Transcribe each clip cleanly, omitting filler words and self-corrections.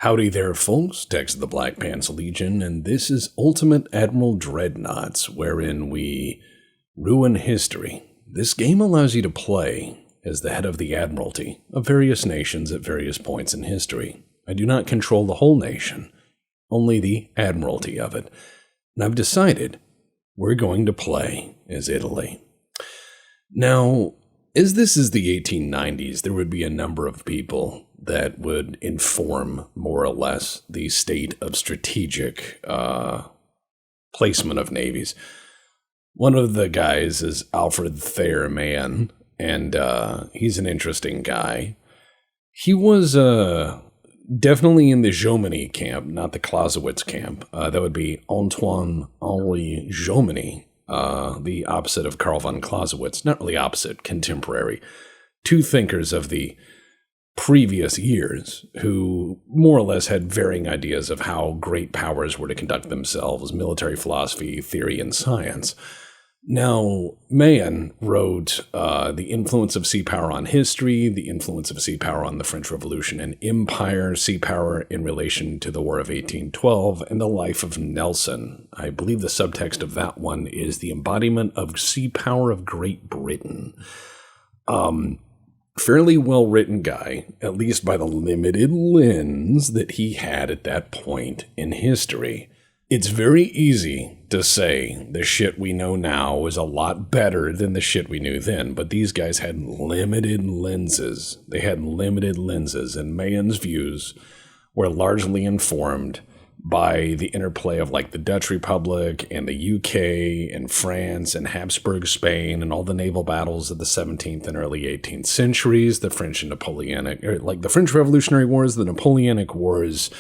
Howdy there, folks. Tex of the Black Pants Legion, and this is Ultimate Admiral Dreadnoughts, wherein we ruin history. This game allows you to play as the head of the Admiralty of various nations at various points in history. I do not control the whole nation, only the Admiralty of it. And I've decided we're going to play as Italy. Now, as this is the 1890s, there would be a number of people that would inform, more or less, the state of strategic placement of navies. One of the guys is Alfred Thayer, and he's an interesting guy. He was definitely in the Jomini camp, not the Clausewitz camp. That would be Antoine-Henri Jomini, the opposite of Karl von Clausewitz. Not really opposite, contemporary. Two thinkers of the previous years who more or less had varying ideas of how great powers were to conduct themselves, military philosophy, theory, and science. Now, Mahan wrote The Influence of Sea Power on History, The Influence of Sea Power on the French Revolution and Empire, Sea Power in Relation to the War of 1812, and The Life of Nelson. I believe the subtext of that one is The Embodiment of Sea Power of Great Britain. Fairly well-written guy, at least by the limited lens that he had at that point in history. It's very easy to say the shit we know now is a lot better than the shit we knew then, but these guys had limited lenses. They had limited lenses, and Mahan's views were largely informed by the interplay of like the Dutch Republic and the UK and France and Habsburg Spain and all the naval battles of the 17th and early 18th centuries, the French and Napoleonic, or like the French Revolutionary Wars, the Napoleonic Wars,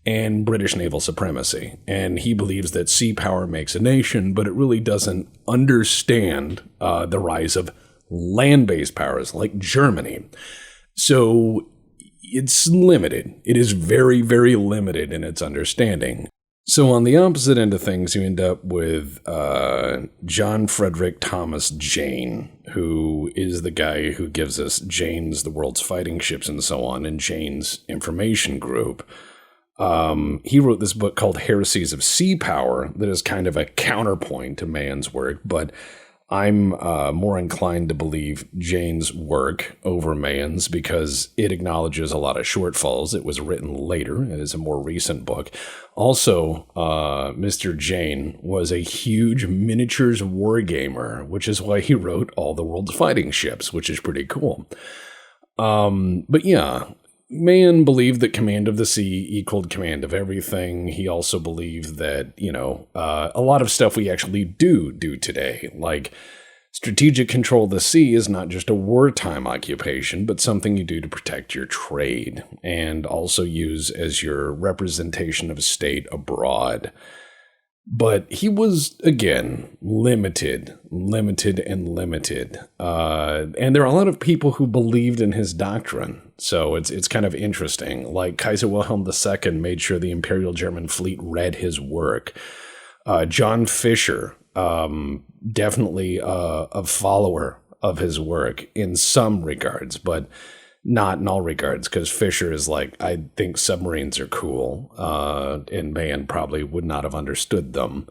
and British naval supremacy. And he believes that sea power makes a nation, but it really doesn't understand the rise of land-based powers like Germany. So it's limited. It is very, very limited in its understanding. So on the opposite end of things, you end up with John Frederick Thomas Jane, who is the guy who gives us Jane's The World's Fighting Ships and so on, and Jane's Information Group. He wrote this book called Heresies of Sea Power that is kind of a counterpoint to Mahan's work, but I'm more inclined to believe Jane's work over Mahan's because it acknowledges a lot of shortfalls. It was written later. It is a more recent book. Also, Mr. Jane was a huge miniatures wargamer, which is why he wrote all the world's fighting ships, which is pretty cool. But yeah, Mahan believed that command of the sea equaled command of everything. He also believed that, a lot of stuff we actually do today, like strategic control of the sea is not just a wartime occupation, but something you do to protect your trade and also use as your representation of state abroad. But he was, again, limited. And there are a lot of people who believed in his doctrine. So it's kind of interesting. Like Kaiser Wilhelm II made sure the Imperial German fleet read his work. John Fisher, definitely a follower of his work in some regards, but not in all regards, because Fisher is like, I think submarines are cool, and Mahan probably would not have understood them.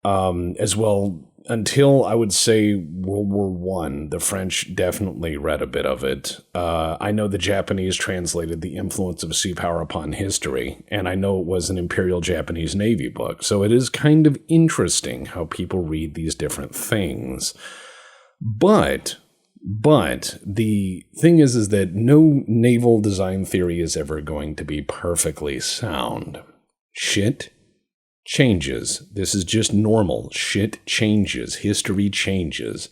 As well, until I would say World War I, the French definitely read a bit of it. I know the Japanese translated The Influence of Sea Power Upon History, and I know it was an Imperial Japanese Navy book, so it is kind of interesting how people read these different things. But the thing is that no naval design theory is ever going to be perfectly sound. Shit changes. This is just normal. Shit changes. History changes.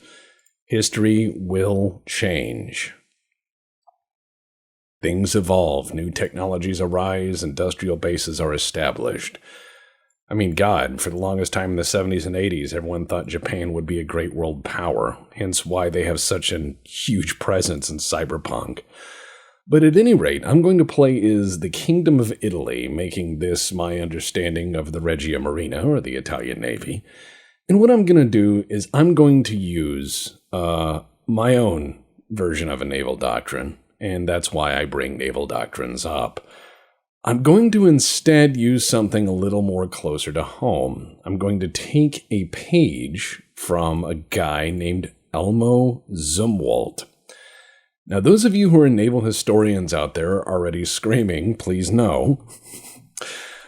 History will change. Things evolve. New technologies arise. Industrial bases are established. I mean, God, for the longest time in the 70s and 80s, everyone thought Japan would be a great world power, hence why they have such a huge presence in cyberpunk. But at any rate, I'm going to play as the Kingdom of Italy, making this my understanding of the Regia Marina, or the Italian Navy. And what I'm going to do is I'm going to use my own version of a naval doctrine, and that's why I bring naval doctrines up. I'm going to instead use something a little more closer to home. I'm going to take a page from a guy named Elmo Zumwalt. Now, those of you who are naval historians out there are already screaming, please no.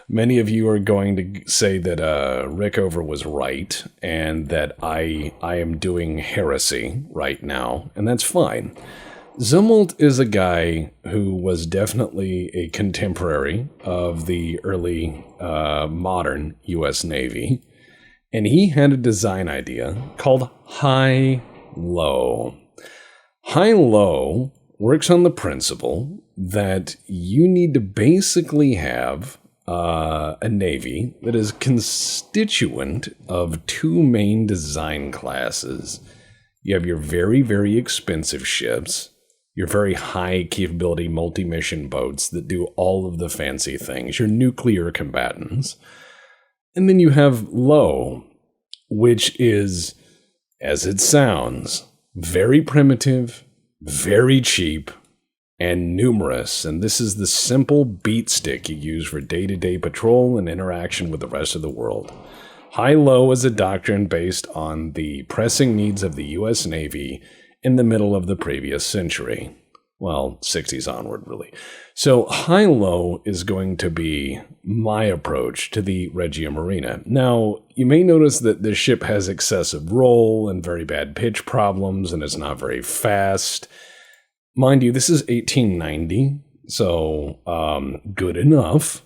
Many of you are going to say that Rickover was right and that I am doing heresy right now, and that's fine. Zumwalt is a guy who was definitely a contemporary of the early modern U.S. Navy, and he had a design idea called high-low. High-low works on the principle that you need to basically have a navy that is constituent of two main design classes. You have your very, very expensive ships, your very high capability multi-mission boats that do all of the fancy things, your nuclear combatants. And then you have low, which is, as it sounds, very primitive, very cheap, and numerous. And this is the simple beat stick you use for day-to-day patrol and interaction with the rest of the world. High-low is a doctrine based on the pressing needs of the U.S. Navy in the middle of the previous century. Well, 60s onward, really. So high-low is going to be my approach to the Regia Marina. Now, you may notice that this ship has excessive roll and very bad pitch problems, and it's not very fast. Mind you, this is 1890, so good enough.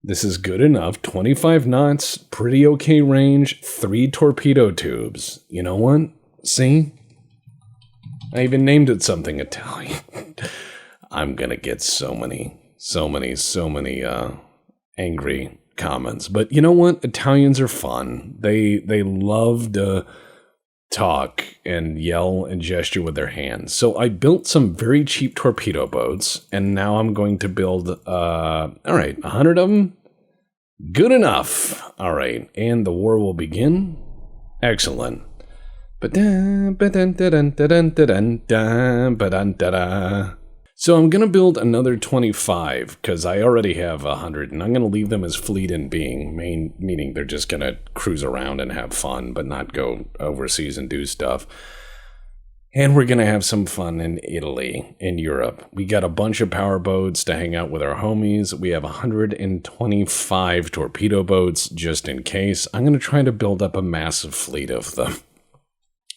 This is good enough. 25 knots, pretty okay range, 3 torpedo tubes. You know what? See? I even named it something Italian. I'm gonna get so many angry comments. But you know what? Italians are fun. They love to talk and yell and gesture with their hands. So I built some very cheap torpedo boats, and now I'm going to build, 100 of them? Good enough. All right, and the war will begin? Excellent. So I'm going to build another 25, because I already have 100, and I'm going to leave them as fleet in being, meaning they're just going to cruise around and have fun, but not go overseas and do stuff. And we're going to have some fun in Italy, in Europe. We got a bunch of power boats to hang out with our homies. We have 125 torpedo boats, just in case. I'm going to try to build up a massive fleet of them.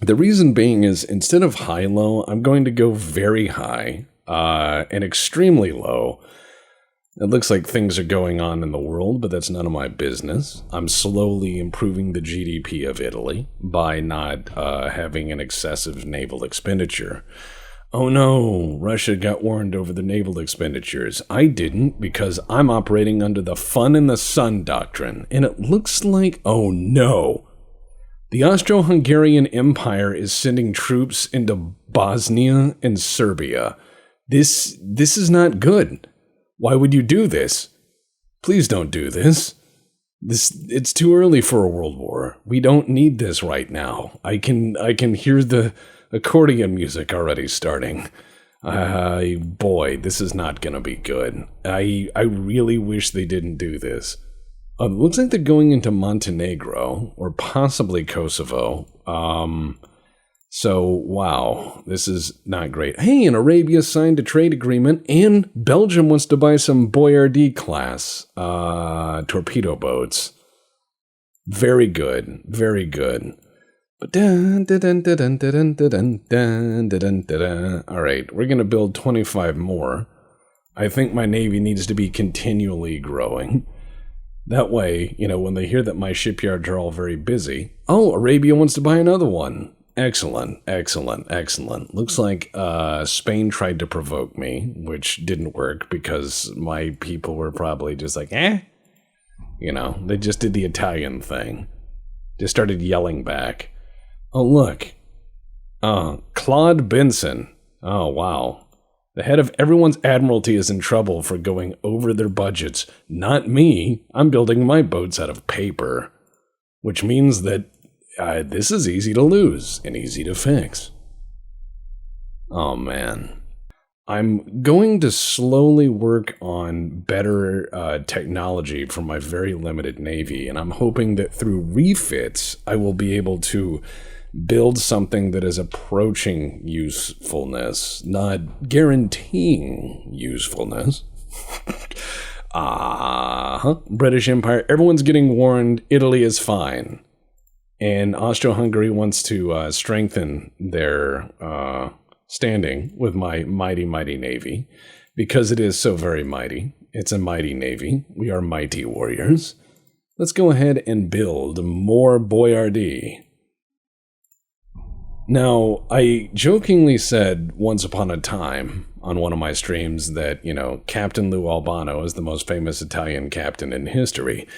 The reason being is, instead of high-low, I'm going to go very high and extremely low. It looks like things are going on in the world, but that's none of my business. I'm slowly improving the GDP of Italy by not having an excessive naval expenditure. Oh no, Russia got warned over the naval expenditures. I didn't, because I'm operating under the fun in the sun doctrine, and it looks like, oh no. The Austro-Hungarian Empire is sending troops into Bosnia and Serbia. This is not good. Why would you do this? Please don't do this. It's too early for a world war. We don't need this right now. I can hear the accordion music already starting. Boy, this is not gonna be good. I really wish they didn't do this. It looks like they're going into Montenegro, or possibly Kosovo. So, wow, this is not great. Hey, and Arabia signed a trade agreement, and Belgium wants to buy some Boyardee-class torpedo boats. Very good, very good. But all right, we're going to build 25 more. I think my Navy needs to be continually growing. That way, when they hear that my shipyards are all very busy, oh, Arabia wants to buy another one. Excellent, excellent, excellent. Looks like Spain tried to provoke me, which didn't work because my people were probably just like, eh? They just did the Italian thing. Just started yelling back. Oh, look. Claude Benson. Oh, wow. The head of everyone's admiralty is in trouble for going over their budgets. Not me. I'm building my boats out of paper. Which means that this is easy to lose and easy to fix. Oh, man. I'm going to slowly work on better technology for my very limited Navy, and I'm hoping that through refits, I will be able to build something that is approaching usefulness, not guaranteeing usefulness. British Empire, everyone's getting warned, Italy is fine. And Austro-Hungary wants to strengthen their standing with my mighty, mighty navy, because it is so very mighty. It's a mighty navy. We are mighty warriors. Let's go ahead and build more boyardee. Now, I jokingly said once upon a time on one of my streams that, Captain Lou Albano is the most famous Italian captain in history,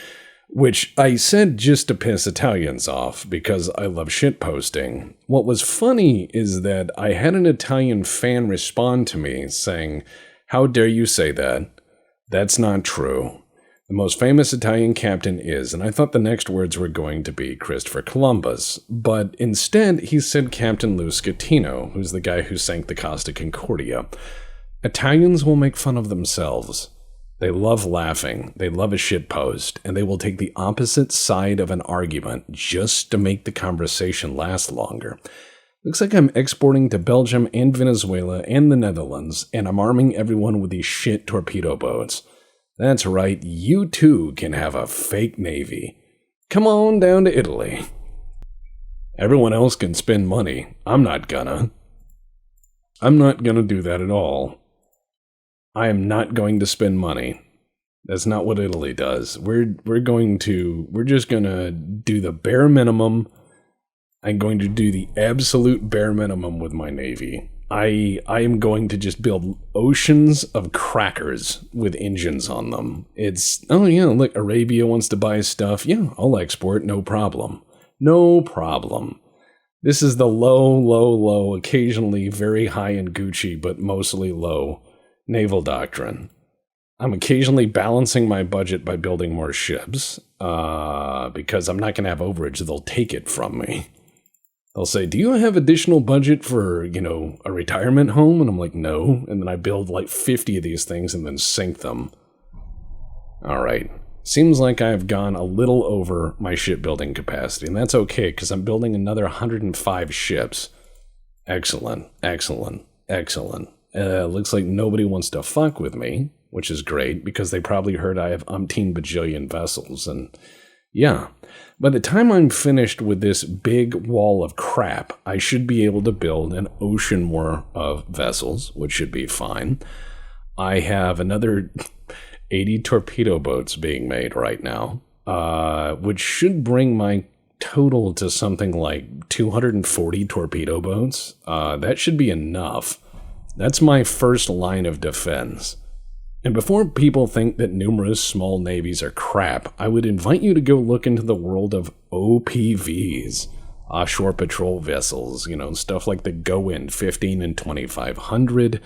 which I said just to piss Italians off because I love shitposting. What was funny is that I had an Italian fan respond to me saying, "How dare you say that? That's not true. The most famous Italian captain is," and I thought the next words were going to be Christopher Columbus, but instead he said Captain Lou Schettino, who's the guy who sank the Costa Concordia. Italians will make fun of themselves. They love laughing, they love a shitpost, and they will take the opposite side of an argument just to make the conversation last longer. Looks like I'm exporting to Belgium and Venezuela and the Netherlands, and I'm arming everyone with these shit torpedo boats. That's right, you too can have a fake navy. Come on down to Italy. Everyone else can spend money. I'm not gonna do that at all. I am not going to spend money. That's not what Italy does. We're just gonna do the bare minimum. I'm going to do the absolute bare minimum with my navy. I am going to just build oceans of crackers with engines on them. Look, Arabia wants to buy stuff. Yeah, I'll export, no problem. No problem. This is the low, occasionally very high in Gucci, but mostly low naval doctrine. I'm occasionally balancing my budget by building more ships, because I'm not going to have overage. They'll take it from me. They'll say, "Do you have additional budget for, a retirement home?" And I'm like, "No." And then I build like 50 of these things and then sink them. All right. Seems like I've gone a little over my shipbuilding capacity, and that's okay because I'm building another 105 ships. Excellent. Looks like nobody wants to fuck with me, which is great because they probably heard I have umpteen bajillion vessels, and yeah. By the time I'm finished with this big wall of crap, I should be able to build an ocean war of vessels, which should be fine. I have another 80 torpedo boats being made right now, which should bring my total to something like 240 torpedo boats. That should be enough. That's my first line of defense. And before people think that numerous small navies are crap, I would invite you to go look into the world of OPVs, offshore patrol vessels, stuff like the Go-In 15 and 2500.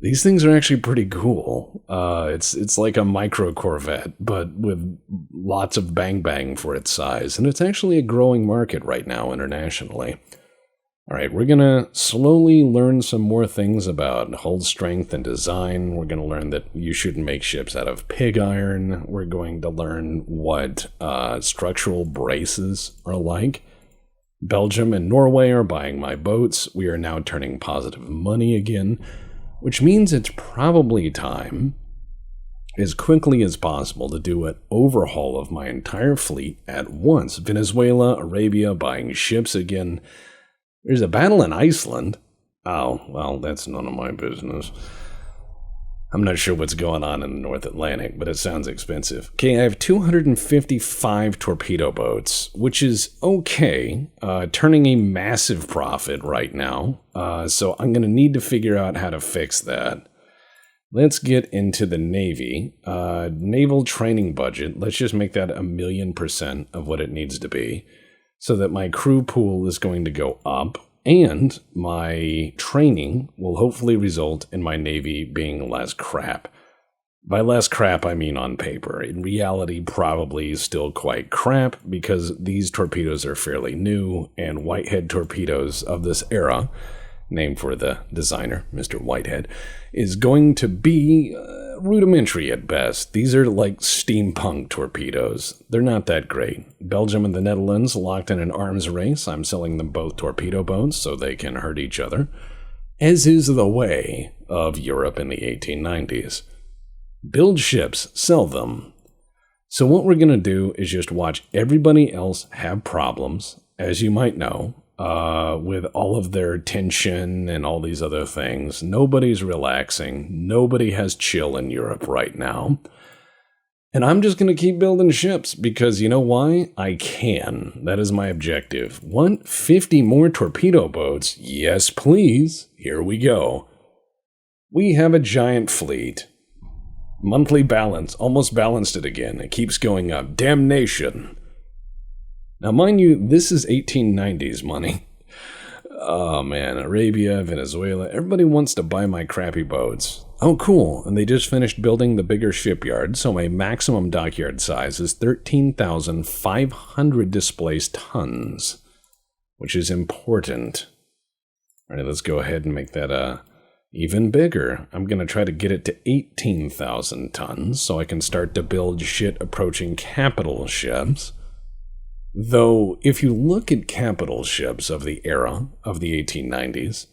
These things are actually pretty cool. It's like a micro corvette, but with lots of bang for its size, and it's actually a growing market right now internationally. All right, we're going to slowly learn some more things about hull strength and design. We're going to learn that you shouldn't make ships out of pig iron. We're going to learn what structural braces are like. Belgium and Norway are buying my boats. We are now turning positive money again, which means it's probably time, as quickly as possible, to do an overhaul of my entire fleet at once. Venezuela, Arabia buying ships again. There's a battle in Iceland. Oh, well, that's none of my business. I'm not sure what's going on in the North Atlantic, but it sounds expensive. Okay, I have 255 torpedo boats, which is okay, turning a massive profit right now. So I'm going to need to figure out how to fix that. Let's get into the Navy. Naval training budget, let's just make that 1,000,000% of what it needs to be, so that my crew pool is going to go up, and my training will hopefully result in my Navy being less crap. By less crap, I mean on paper. In reality, probably still quite crap, because these torpedoes are fairly new, and Whitehead torpedoes of this era named for the designer, Mr. Whitehead, is going to be rudimentary at best. These are like steampunk torpedoes. They're not that great. Belgium and the Netherlands locked in an arms race. I'm selling them both torpedo boats so they can hurt each other, as is the way of Europe in the 1890s. Build ships, sell them. So what we're going to do is just watch everybody else have problems, as you might know, with all of their tension and all these other things. Nobody's relaxing. Nobody has chill in Europe right now. And I'm just going to keep building ships because you know why? I can. That is my objective. 150 more torpedo boats? Yes, please. Here we go. We have a giant fleet. Monthly balance. Almost balanced it again. It keeps going up. Damnation. Now, mind you, this is 1890s money. Oh, man. Arabia, Venezuela. Everybody wants to buy my crappy boats. Oh, cool. And they just finished building the bigger shipyard, so my maximum dockyard size is 13,500 displaced tons, which is important. All right, let's go ahead and make that even bigger. I'm going to try to get it to 18,000 tons so I can start to build shit-approaching capital ships. Though, if you look at capital ships of the era of the 1890s,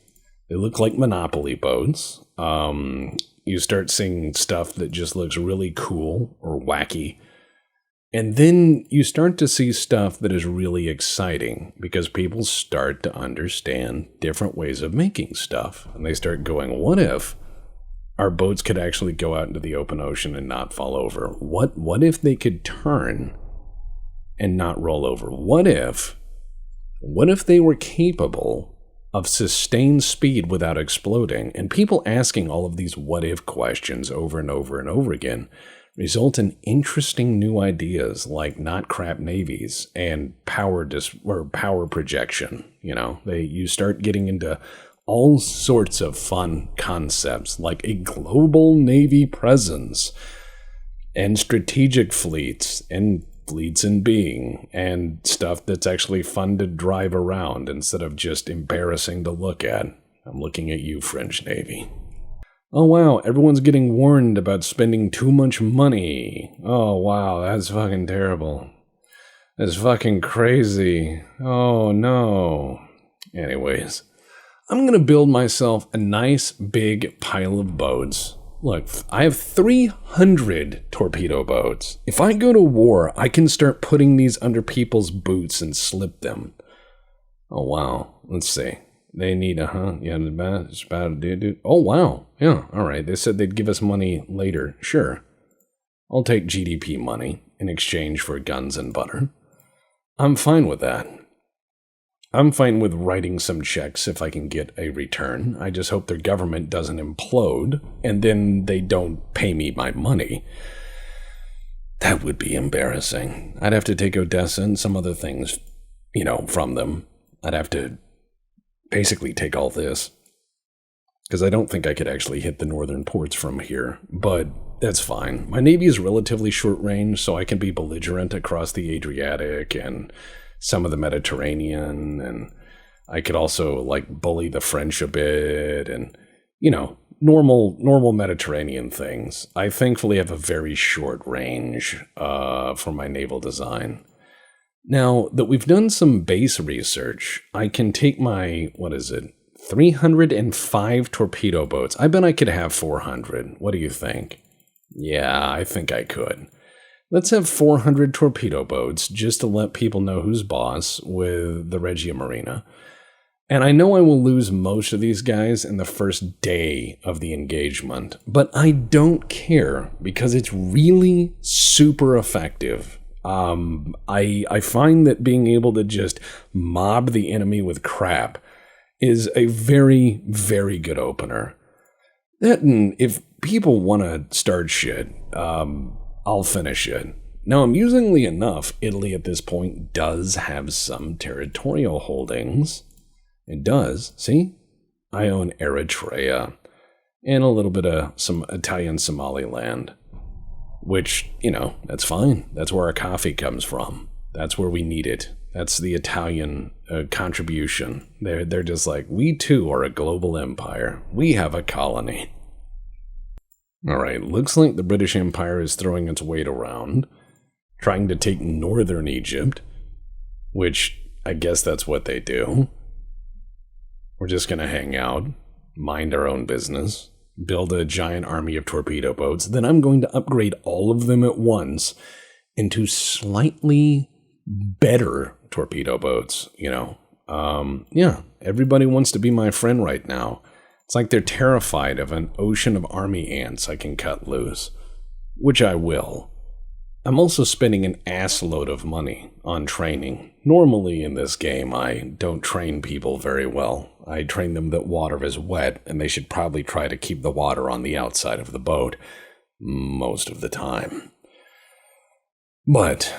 they look like Monopoly boats. You start seeing stuff that just looks really cool or wacky. And then you start to see stuff that is really exciting because people start to understand different ways of making stuff. And they start going, what if our boats could actually go out into the open ocean and not fall over? What if they could turn and not roll over? What if they were capable of sustained speed without exploding? And people asking all of these what if questions over and over and over again result in interesting new ideas like not crap navies and power projection. You start getting into all sorts of fun concepts like a global navy presence and strategic fleets and fleets in being and stuff that's actually fun to drive around instead of just embarrassing to look at. I'm looking at you, French Navy. Oh, wow, everyone's getting warned about spending too much money. Oh, wow, that's fucking terrible. That's fucking crazy. Oh, no. Anyways, I'm going to build myself a nice big pile of boats. Look, I have 300 torpedo boats. If I go to war, I can start putting these under people's boots and slip them. Oh, wow. Let's see. They need it's about dude. Oh, wow. Yeah, all right. They said they'd give us money later. Sure. I'll take GDP money in exchange for guns and butter. I'm fine with that. I'm fine with writing some checks if I can get a return. I just hope their government doesn't implode and then they don't pay me my money. That would be embarrassing. I'd have to take Odessa and some other things, from them. I'd have to basically take all this because I don't think I could actually hit the northern ports from here, but that's fine. My navy is relatively short range, so I can be belligerent across the Adriatic and some of the Mediterranean, and I could also bully the French a bit and normal Mediterranean things. I thankfully have a very short range for my naval design. Now that we've done some base research, I can take my 305 torpedo boats. I bet I could have 400. What do you think? Yeah, I think I could. Let's have 400 torpedo boats just to let people know who's boss with the Regia Marina. And I know I will lose most of these guys in the first day of the engagement, but I don't care because it's really super effective. I find that being able to just mob the enemy with crap is a very, very good opener. That, and if people want to start shit, I'll finish it. Now, amusingly enough, Italy at this point does have some territorial holdings. It does. See? I own Eritrea and a little bit of some Italian Somaliland. Which, that's fine. That's where our coffee comes from. That's where we need it. That's the Italian contribution. They're just like, we too are a global empire. We have a colony. All right, looks like the British Empire is throwing its weight around, trying to take northern Egypt, which I guess that's what they do. We're just going to hang out, mind our own business, build a giant army of torpedo boats. Then I'm going to upgrade all of them at once into slightly better torpedo boats, Yeah, everybody wants to be my friend right now. It's like they're terrified of an ocean of army ants I can cut loose, which I will. I'm also spending an assload of money on training. Normally in this game, I don't train people very well. I train them that water is wet, and they should probably try to keep the water on the outside of the boat most of the time. But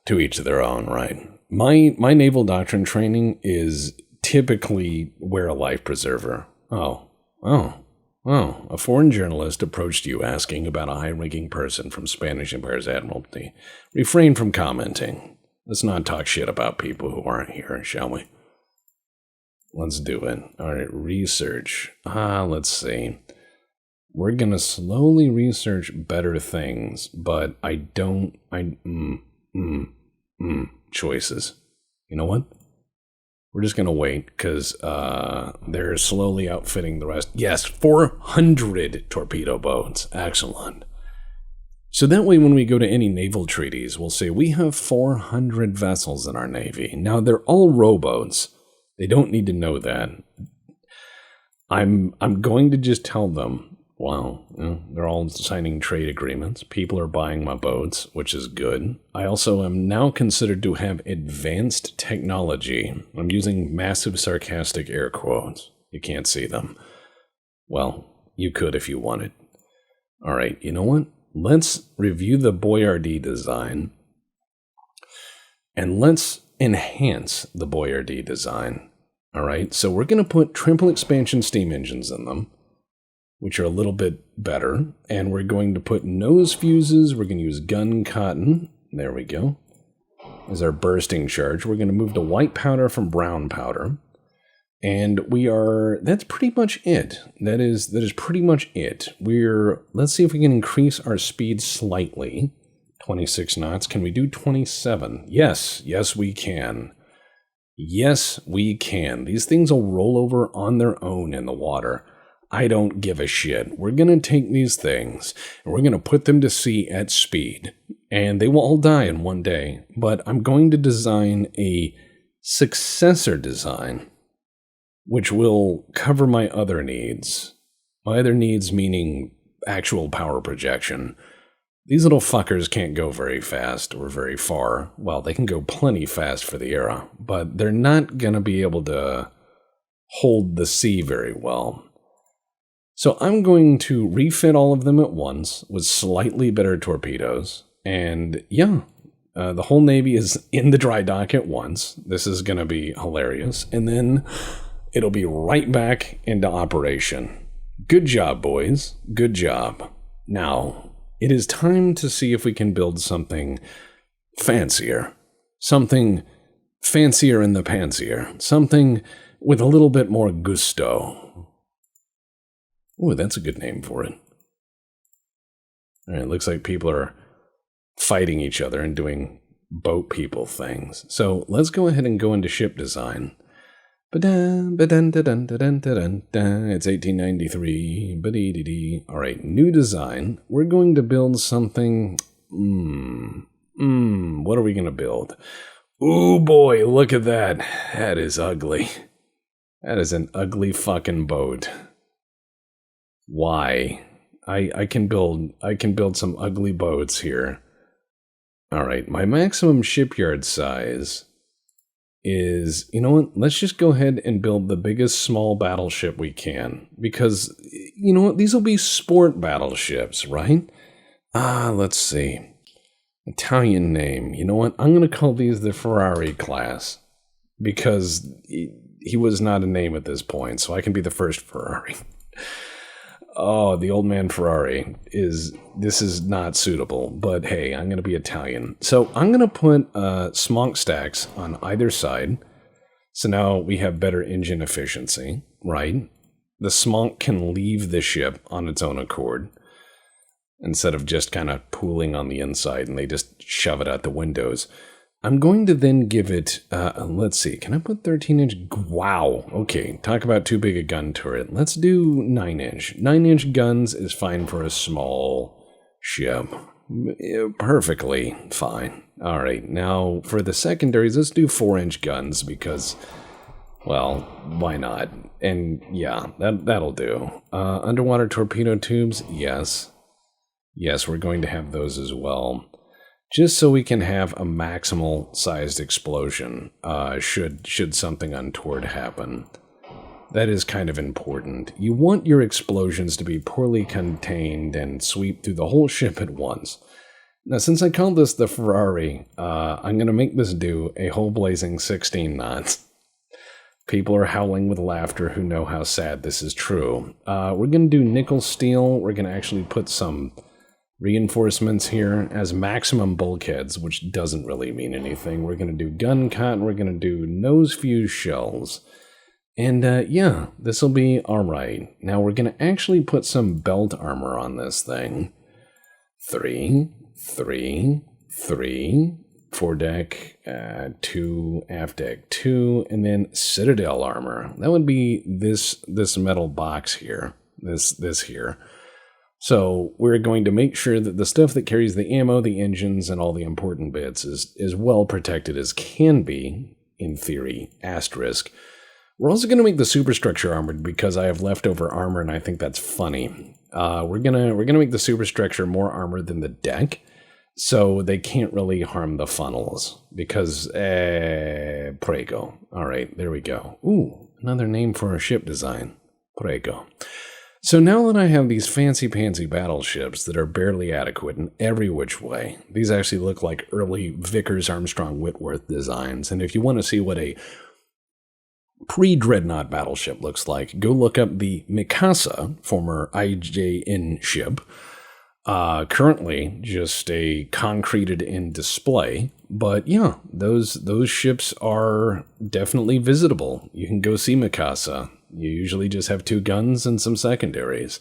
to each their own, right? My naval doctrine training is typically wear a life preserver. Oh, a foreign journalist approached you asking about a high-ranking person from Spanish Empire's Admiralty. Refrain from commenting. Let's not talk shit about people who aren't here, shall we? Let's do it. All right, research. Let's see. We're going to slowly research better things, but choices. You know what? We're just going to wait because they're slowly outfitting the rest. Yes, 400 torpedo boats. Excellent. So that way when we go to any naval treaties, we'll say we have 400 vessels in our navy. Now, they're all rowboats. They don't need to know that. I'm going to just tell them, well, they're all signing trade agreements. People are buying my boats, which is good. I also am now considered to have advanced technology. I'm using massive sarcastic air quotes. You can't see them. Well, you could if you wanted. All right, you know what? Let's review the Boyardee design. And let's enhance the Boyardee design. All right, so we're going to put triple expansion steam engines in them, which are a little bit better. And we're going to put nose fuses. We're going to use gun cotton. There we go. As our bursting charge. We're going to move to white powder from brown powder. And that's pretty much it. That is pretty much it. Let's see if we can increase our speed slightly. 26 knots. Can we do 27? Yes, we can. Yes, we can. These things will roll over on their own in the water. I don't give a shit. We're going to take these things and we're going to put them to sea at speed. And they will all die in one day. But I'm going to design a successor design, which will cover my other needs. My other needs meaning actual power projection. These little fuckers can't go very fast or very far. Well, they can go plenty fast for the era, but they're not going to be able to hold the sea very well. So I'm going to refit all of them at once with slightly better torpedoes. And yeah, the whole Navy is in the dry dock at once. This is going to be hilarious. And then it'll be right back into operation. Good job, boys. Good job. Now, it is time to see if we can build something fancier. Something fancier in the pansier. Something with a little bit more gusto. Ooh, that's a good name for it. All right, looks like people are fighting each other and doing boat people things. So let's go ahead and go into ship design. It's 1893. All right, new design. We're going to build something. What are we going to build? Ooh, boy, look at that. That is ugly. That is an ugly fucking boat. Why? I can build some ugly boats here. All right, my maximum shipyard size is, you know what, let's just go ahead and build the biggest small battleship we can. Because, you know what, these will be sport battleships, right? Let's see. Italian name. You know what, I'm going to call these the Ferrari class. Because he was not a name at this point, so I can be the first Ferrari. Oh, the old man Ferrari this is not suitable, but hey, I'm going to be Italian. So I'm going to put smokestacks on either side. So now we have better engine efficiency, right? The smonk can leave the ship on its own accord instead of just kind of pooling on the inside and they just shove it out the windows. I'm going to then give it, let's see, can I put 13-inch? Wow. Okay, talk about too big a gun turret. Let's do 9-inch. 9-inch guns is fine for a small ship. Perfectly fine. All right, now for the secondaries, let's do 4-inch guns because, well, why not? And yeah, that'll do. Underwater torpedo tubes, yes. Yes, we're going to have those as well. Just so we can have a maximal sized explosion, should something untoward happen. That is kind of important. You want your explosions to be poorly contained and sweep through the whole ship at once. Now, since I called this the Ferrari, I'm going to make this do a whole blazing 16 knots. People are howling with laughter who know how sad this is true. We're going to do nickel steel. We're going to actually put some reinforcements here as maximum bulkheads, which doesn't really mean anything. We're going to do gun cotton. We're going to do nose fuse shells. And yeah, this will be all right. Now we're going to actually put some belt armor on this thing. 3, 3, 3, foredeck, 2, aft deck 2, and then citadel armor. That would be this metal box here. This here. So we're going to make sure that the stuff that carries the ammo, the engines, and all the important bits is well protected as can be, in theory, asterisk. We're also going to make the superstructure armored because I have leftover armor and I think that's funny. We're gonna make the superstructure more armored than the deck, so they can't really harm the funnels because prego. All right, there we go. Ooh, another name for a ship design. Prego. So now that I have these fancy-pantsy battleships that are barely adequate in every which way, these actually look like early Vickers Armstrong Whitworth designs, and if you want to see what a pre-Dreadnought battleship looks like, go look up the Mikasa, former IJN ship, currently just a concreted-in display, but yeah, those ships are definitely visitable. You can go see Mikasa. You usually just have 2 guns and some secondaries.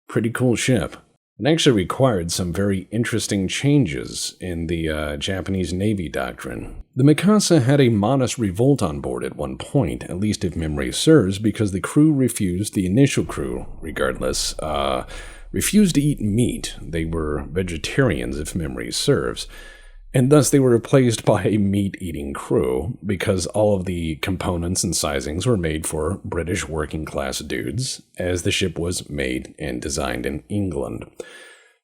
Pretty cool ship. It actually required some very interesting changes in the Japanese Navy doctrine. The Mikasa had a modest revolt on board at one point, at least if memory serves, because the crew refused, the initial crew, regardless, refused to eat meat. They were vegetarians, if memory serves. And thus they were replaced by a meat-eating crew, because all of the components and sizings were made for British working-class dudes, as the ship was made and designed in England.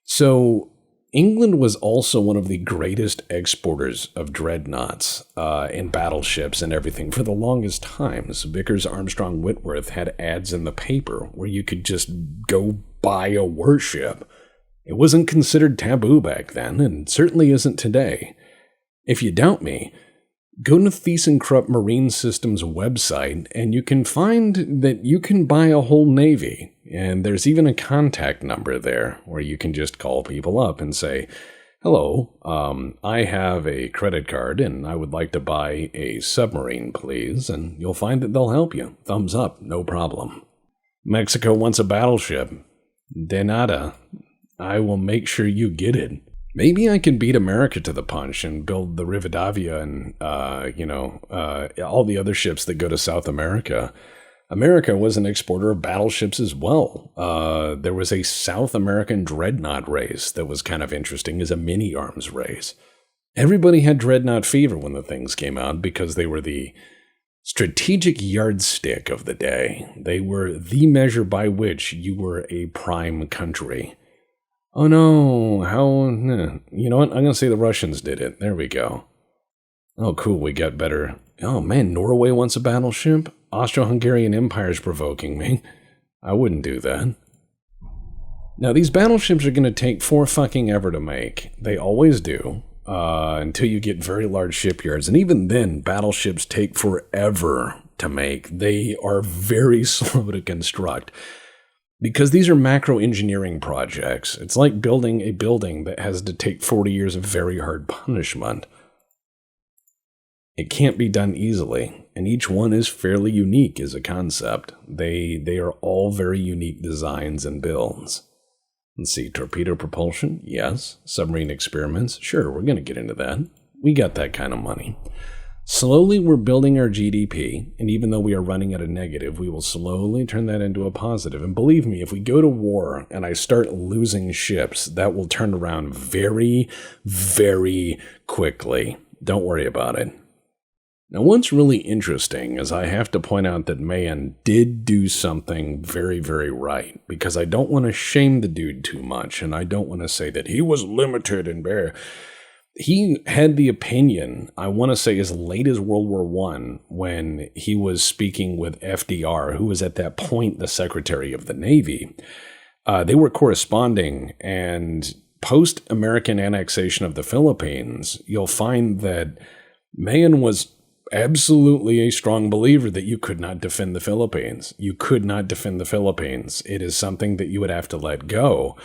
So England was also one of the greatest exporters of dreadnoughts and battleships and everything for the longest times. Vickers Armstrong Whitworth had ads in the paper where you could just go buy a warship. It wasn't considered taboo back then, and certainly isn't today. If you doubt me, go to ThyssenKrupp Marine Systems website, and you can find that you can buy a whole navy, and there's even a contact number there where you can just call people up and say, hello, I have a credit card, and I would like to buy a submarine, please, and you'll find that they'll help you. Thumbs up, no problem. Mexico wants a battleship. De nada. I will make sure you get it. Maybe I can beat America to the punch and build the Rivadavia and, all the other ships that go to South America. America was an exporter of battleships as well. There was a South American dreadnought race that was kind of interesting as a mini-arms race. Everybody had dreadnought fever when the things came out because they were the strategic yardstick of the day. They were the measure by which you were a prime country. Oh no, you know what? I'm going to say the Russians did it. There we go. Oh cool, we got better. Oh man, Norway wants a battleship? Austro-Hungarian Empire's provoking me. I wouldn't do that. Now these battleships are going to take forever to make. They always do, until you get very large shipyards. And even then, battleships take forever to make. They are very slow to construct. Because these are macro engineering projects. It's like building a building that has to take 40 years of very hard punishment. It can't be done easily, and each one is fairly unique as a concept. They are all very unique designs and builds. Let's see, torpedo propulsion? Yes. Submarine experiments? Sure, we're going to get into that. We got that kind of money. Slowly, we're building our GDP, and even though we are running at a negative, we will slowly turn that into a positive. And believe me, if we go to war and I start losing ships, that will turn around very, very quickly. Don't worry about it. Now, what's really interesting is I have to point out that Mayan did do something very, very right, because I don't want to shame the dude too much, and I don't want to say that he was limited and bare. He had the opinion, I want to say as late as World War I, when he was speaking with FDR, who was at that point the Secretary of the Navy. They were corresponding, and post-American annexation of the Philippines, you'll find that Mayan was absolutely a strong believer that you could not defend the Philippines. You could not defend the Philippines. It is something that you would have to let go.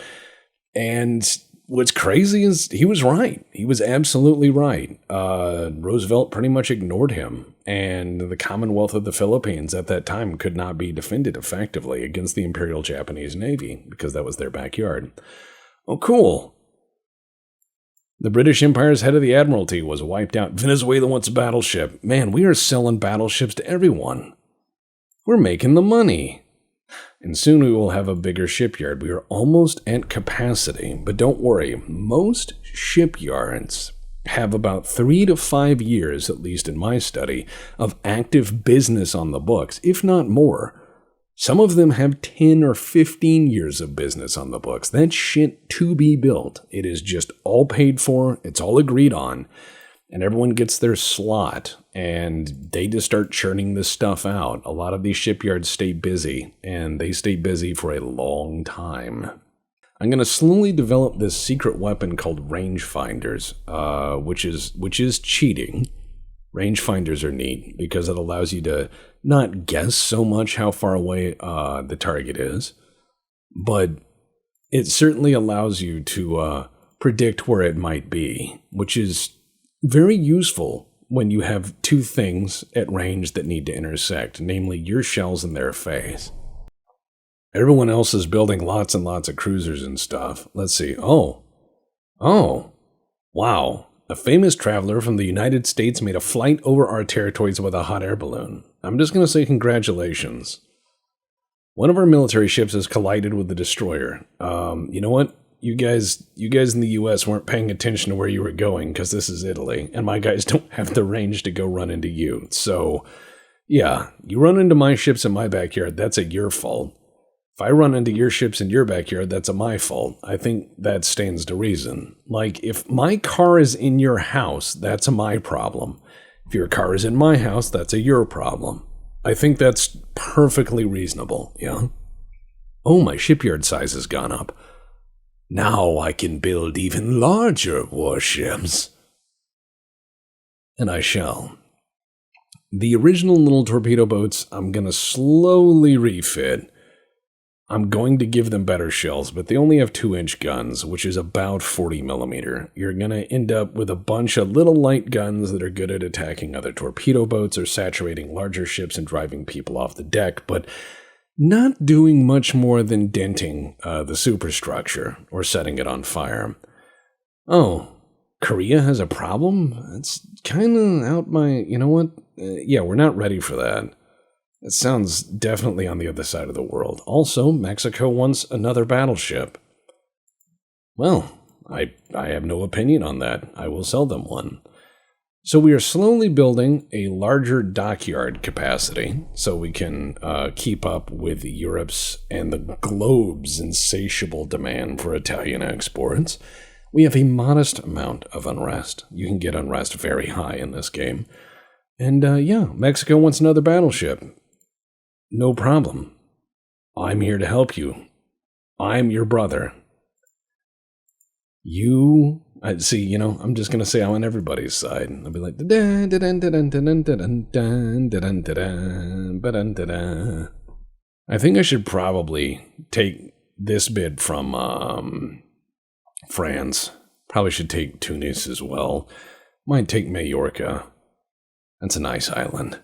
And what's crazy is he was right. He was absolutely right. Roosevelt pretty much ignored him, and the Commonwealth of the Philippines at that time could not be defended effectively against the Imperial Japanese Navy because that was their backyard. Oh, cool. The British Empire's head of the Admiralty was wiped out. Venezuela wants a battleship. Man, we are selling battleships to everyone. We're making the money. And soon we will have a bigger shipyard. We are almost at capacity. But don't worry, most shipyards have about 3 to 5 years, at least in my study, of active business on the books, if not more. Some of them have 10 or 15 years of business on the books. That's shit to be built. It is just all paid for. It's all agreed on. And everyone gets their slot, and they just start churning this stuff out. A lot of these shipyards stay busy, and they stay busy for a long time. I'm going to slowly develop this secret weapon called rangefinders, which is cheating. Rangefinders are neat because it allows you to not guess so much how far away the target is, but it certainly allows you to predict where it might be, which is very useful when you have two things at range that need to intersect, namely your shells and their face. Everyone else is building lots and lots of cruisers and stuff. Let's see. Oh, wow. A famous traveler from the United States made a flight over our territories with a hot air balloon. I'm just going to say congratulations. One of our military ships has collided with the destroyer. You know what? You guys in the U.S. weren't paying attention to where you were going because this is Italy, and my guys don't have the range to go run into you. So, yeah, you run into my ships in my backyard, that's your fault. If I run into your ships in your backyard, that's my fault. I think that stands to reason. Like, if my car is in your house, that's my problem. If your car is in my house, that's your problem. I think that's perfectly reasonable, yeah? Oh, my shipyard size has gone up. Now I can build even larger warships. And I shall. The original little torpedo boats, I'm going to slowly refit. I'm going to give them better shells, but they only have 2-inch guns, which is about 40 millimeter. You're going to end up with a bunch of little light guns that are good at attacking other torpedo boats or saturating larger ships and driving people off the deck, but not doing much more than denting the superstructure or setting it on fire. Oh, Korea has a problem? It's kind of out my... You know what? Yeah, we're not ready for that. It sounds definitely on the other side of the world. Also, Mexico wants another battleship. Well, I have no opinion on that. I will sell them one. So we are slowly building a larger dockyard capacity so we can keep up with Europe's and the globe's insatiable demand for Italian exports. We have a modest amount of unrest. You can get unrest very high in this game. And yeah, Mexico wants another battleship. No problem. I'm here to help you. I'm your brother. You... see, you know, I'm just going to say I'm on everybody's side. I'll be like... I think I should probably take this bit from France. Probably should take Tunis as well. Might take Majorca. That's a nice island.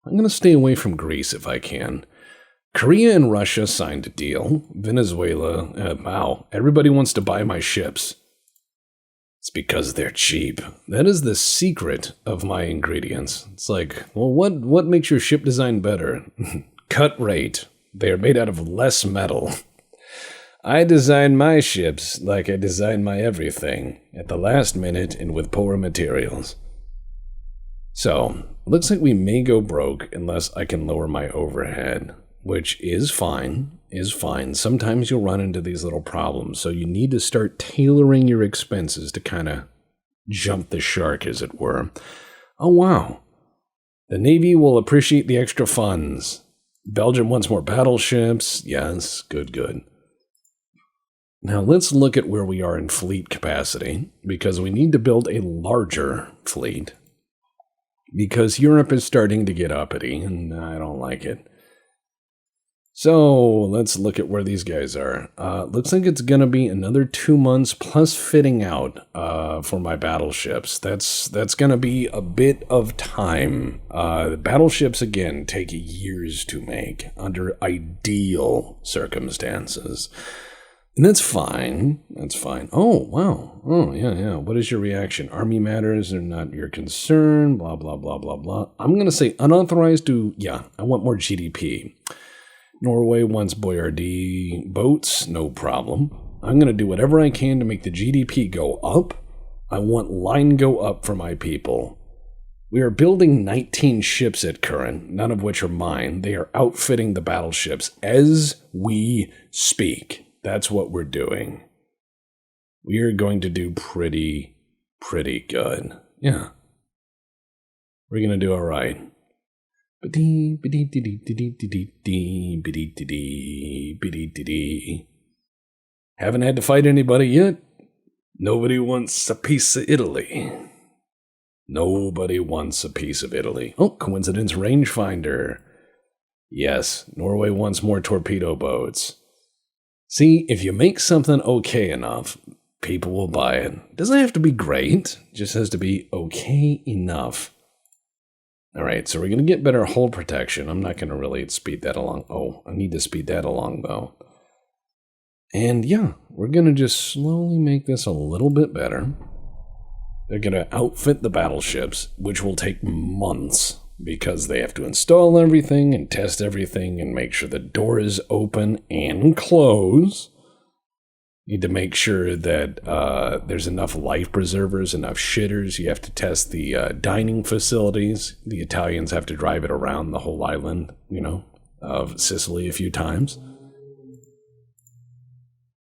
I'm going to stay away from Greece if I can. Korea and Russia signed a deal. Venezuela, wow, everybody wants to buy my ships. It's because they're cheap. That is the secret of my ingredients. It's like, well, what makes your ship design better? Cut rate. They are made out of less metal. I design my ships like I design my everything, at the last minute and with poor materials. So, looks like we may go broke unless I can lower my overhead, which is fine. Sometimes you'll run into these little problems, so you need to start tailoring your expenses to kind of jump the shark, as it were. Oh, wow. The Navy will appreciate the extra funds. Belgium wants more battleships. Yes, good. Now, let's look at where we are in fleet capacity, because we need to build a larger fleet, because Europe is starting to get uppity, and I don't like it. So let's look at where these guys are. Looks like it's going to be another 2 months plus fitting out for my battleships. That's going to be a bit of time. The battleships, again, take years to make under ideal circumstances. And that's fine. Oh, wow. Oh, yeah. What is your reaction? Army matters are not your concern. Blah, blah, blah, blah, blah. I'm going to say unauthorized to, I want more GDP. Norway wants Boyardee boats, no problem. I'm going to do whatever I can to make the GDP go up. I want line go up for my people. We are building 19 ships at current, none of which are mine. They are outfitting the battleships as we speak. That's what we're doing. We are going to do pretty good. Yeah. We're going to do all right. Haven't had to fight anybody yet. Nobody wants a piece of Italy. Oh, coincidence rangefinder. Yes, Norway wants more torpedo boats. See, if you make something okay enough, people will buy it. Doesn't have to be great, it just has to be okay enough. All right, so we're going to get better hull protection. I'm not going to really speed that along. Oh, I need to speed that along, though. And yeah, we're going to just slowly make this a little bit better. They're going to outfit the battleships, which will take months, because they have to install everything and test everything and make sure the door is open and close. Need to make sure that there's enough life preservers, enough shitters. You have to test the dining facilities. The Italians have to drive it around the whole island, of Sicily a few times.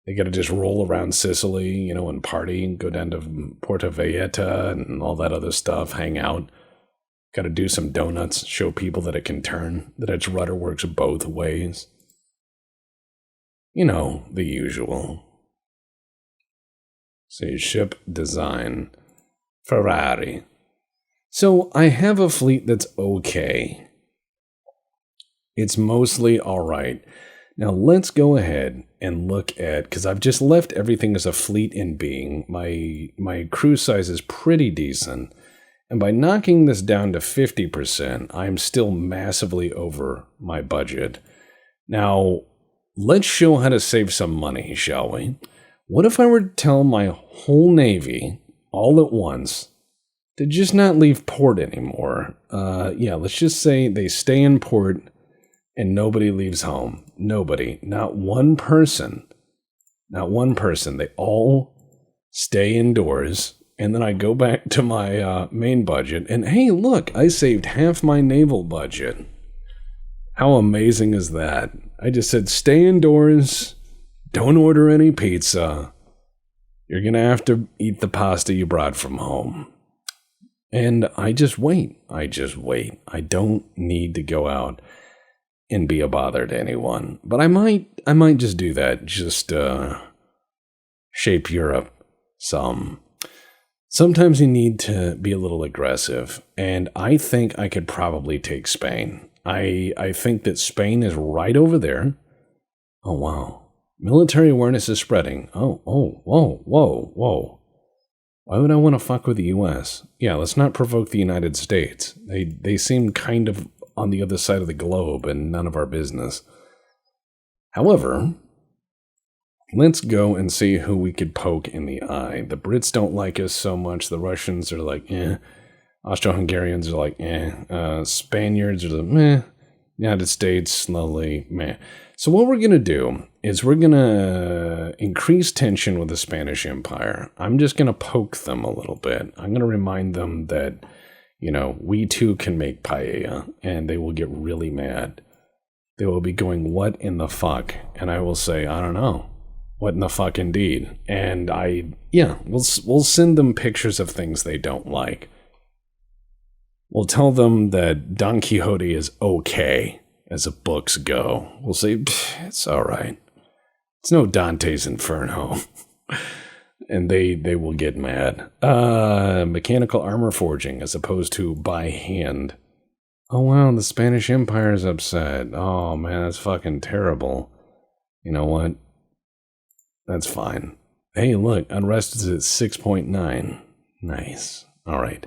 They got to just roll around Sicily, and party and go down to Porta Valletta and all that other stuff, hang out. Got to do some donuts, show people that it can turn, that its rudder works both ways. The usual. Say ship design. Ferrari. So I have a fleet that's okay. It's mostly all right. Now let's go ahead and look at, because I've just left everything as a fleet in being. My crew size is pretty decent. And by knocking this down to 50%, I'm still massively over my budget. Now, let's show how to save some money, shall we? What if I were to tell my whole Navy, all at once, to just not leave port anymore? Let's just say they stay in port and nobody leaves home. Nobody. Not one person. They all stay indoors. And then I go back to my main budget. And hey, look, I saved half my naval budget. How amazing is that? I just said, stay indoors. Don't order any pizza. You're going to have to eat the pasta you brought from home. And I just wait. I don't need to go out and be a bother to anyone. But I might just do that. Just shape Europe some. Sometimes you need to be a little aggressive. And I think I could probably take Spain. I think that Spain is right over there. Oh, wow. Military awareness is spreading. Oh, whoa. Why would I want to fuck with the U.S.? Yeah, let's not provoke the United States. They seem kind of on the other side of the globe and none of our business. However, let's go and see who we could poke in the eye. The Brits don't like us so much. The Russians are like, eh. Austro-Hungarians are like, eh. Spaniards are like, meh. United States, slowly, meh. So what we're going to do is we're going to increase tension with the Spanish Empire. I'm just going to poke them a little bit. I'm going to remind them that, we too can make paella, and they will get really mad. They will be going, what in the fuck? And I will say, I don't know. What in the fuck indeed? And we'll send them pictures of things they don't like. We'll tell them that Don Quixote is okay as the books go. We'll say, it's all right. It's no Dante's Inferno. And they will get mad. Mechanical armor forging as opposed to by hand. Oh, wow, the Spanish Empire is upset. Oh, man, that's fucking terrible. You know what? That's fine. Hey, look, unrest is at 6.9. Nice. All right.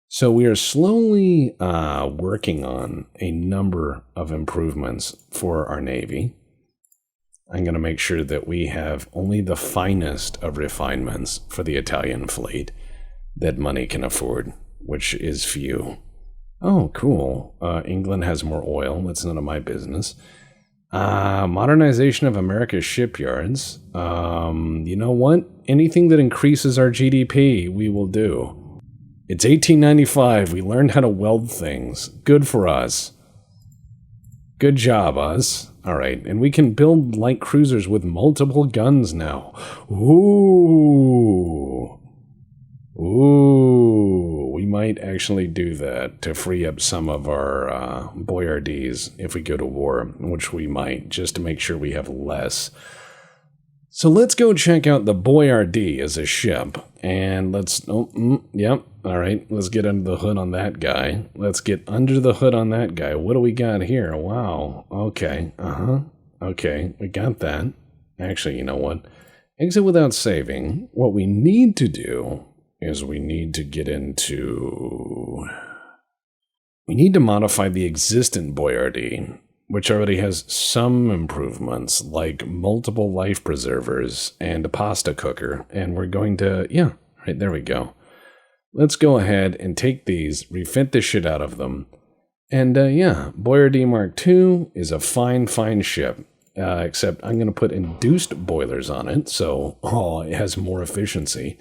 So we are slowly working on a number of improvements for our Navy. I'm going to make sure that we have only the finest of refinements for the Italian fleet that money can afford, which is few. Oh, cool. England has more oil. That's none of my business. Modernization of America's shipyards. You know what? Anything that increases our GDP, we will do. It's 1895. We learned how to weld things. Good for us. Good job, us. All right. And we can build light cruisers with multiple guns now. Ooh. We might actually do that to free up some of our boyardies if we go to war, which we might, just to make sure we have less. So let's go check out the Boyardee as a ship. And let's... yep. All right. Let's get under the hood on that guy. Let's get under the hood on that guy. What do we got here? Wow. Okay. Okay. We got that. Actually, you know what? Exit without saving. What we need to do is we need to get into... We need to modify the existent Boyardee, which already has some improvements, like multiple life preservers and a pasta cooker. And we're going to... Yeah, right, there we go. Let's go ahead and take these, refit the shit out of them. And Boyardee Mark II is a fine ship. Except I'm going to put induced boilers on it, so it has more efficiency.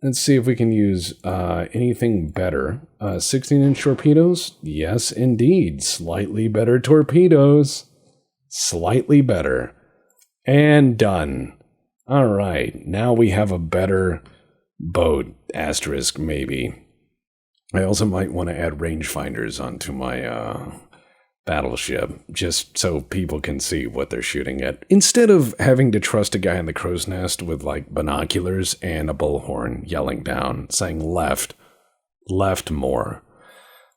Let's see if we can use anything better. 16-inch torpedoes? Yes, indeed. Slightly better torpedoes. Slightly better. And done. All right. Now we have a better boat. Asterisk, maybe. I also might want to add rangefinders onto my battleship, just so people can see what they're shooting at, instead of having to trust a guy in the crow's nest with like binoculars and a bullhorn yelling down saying left more.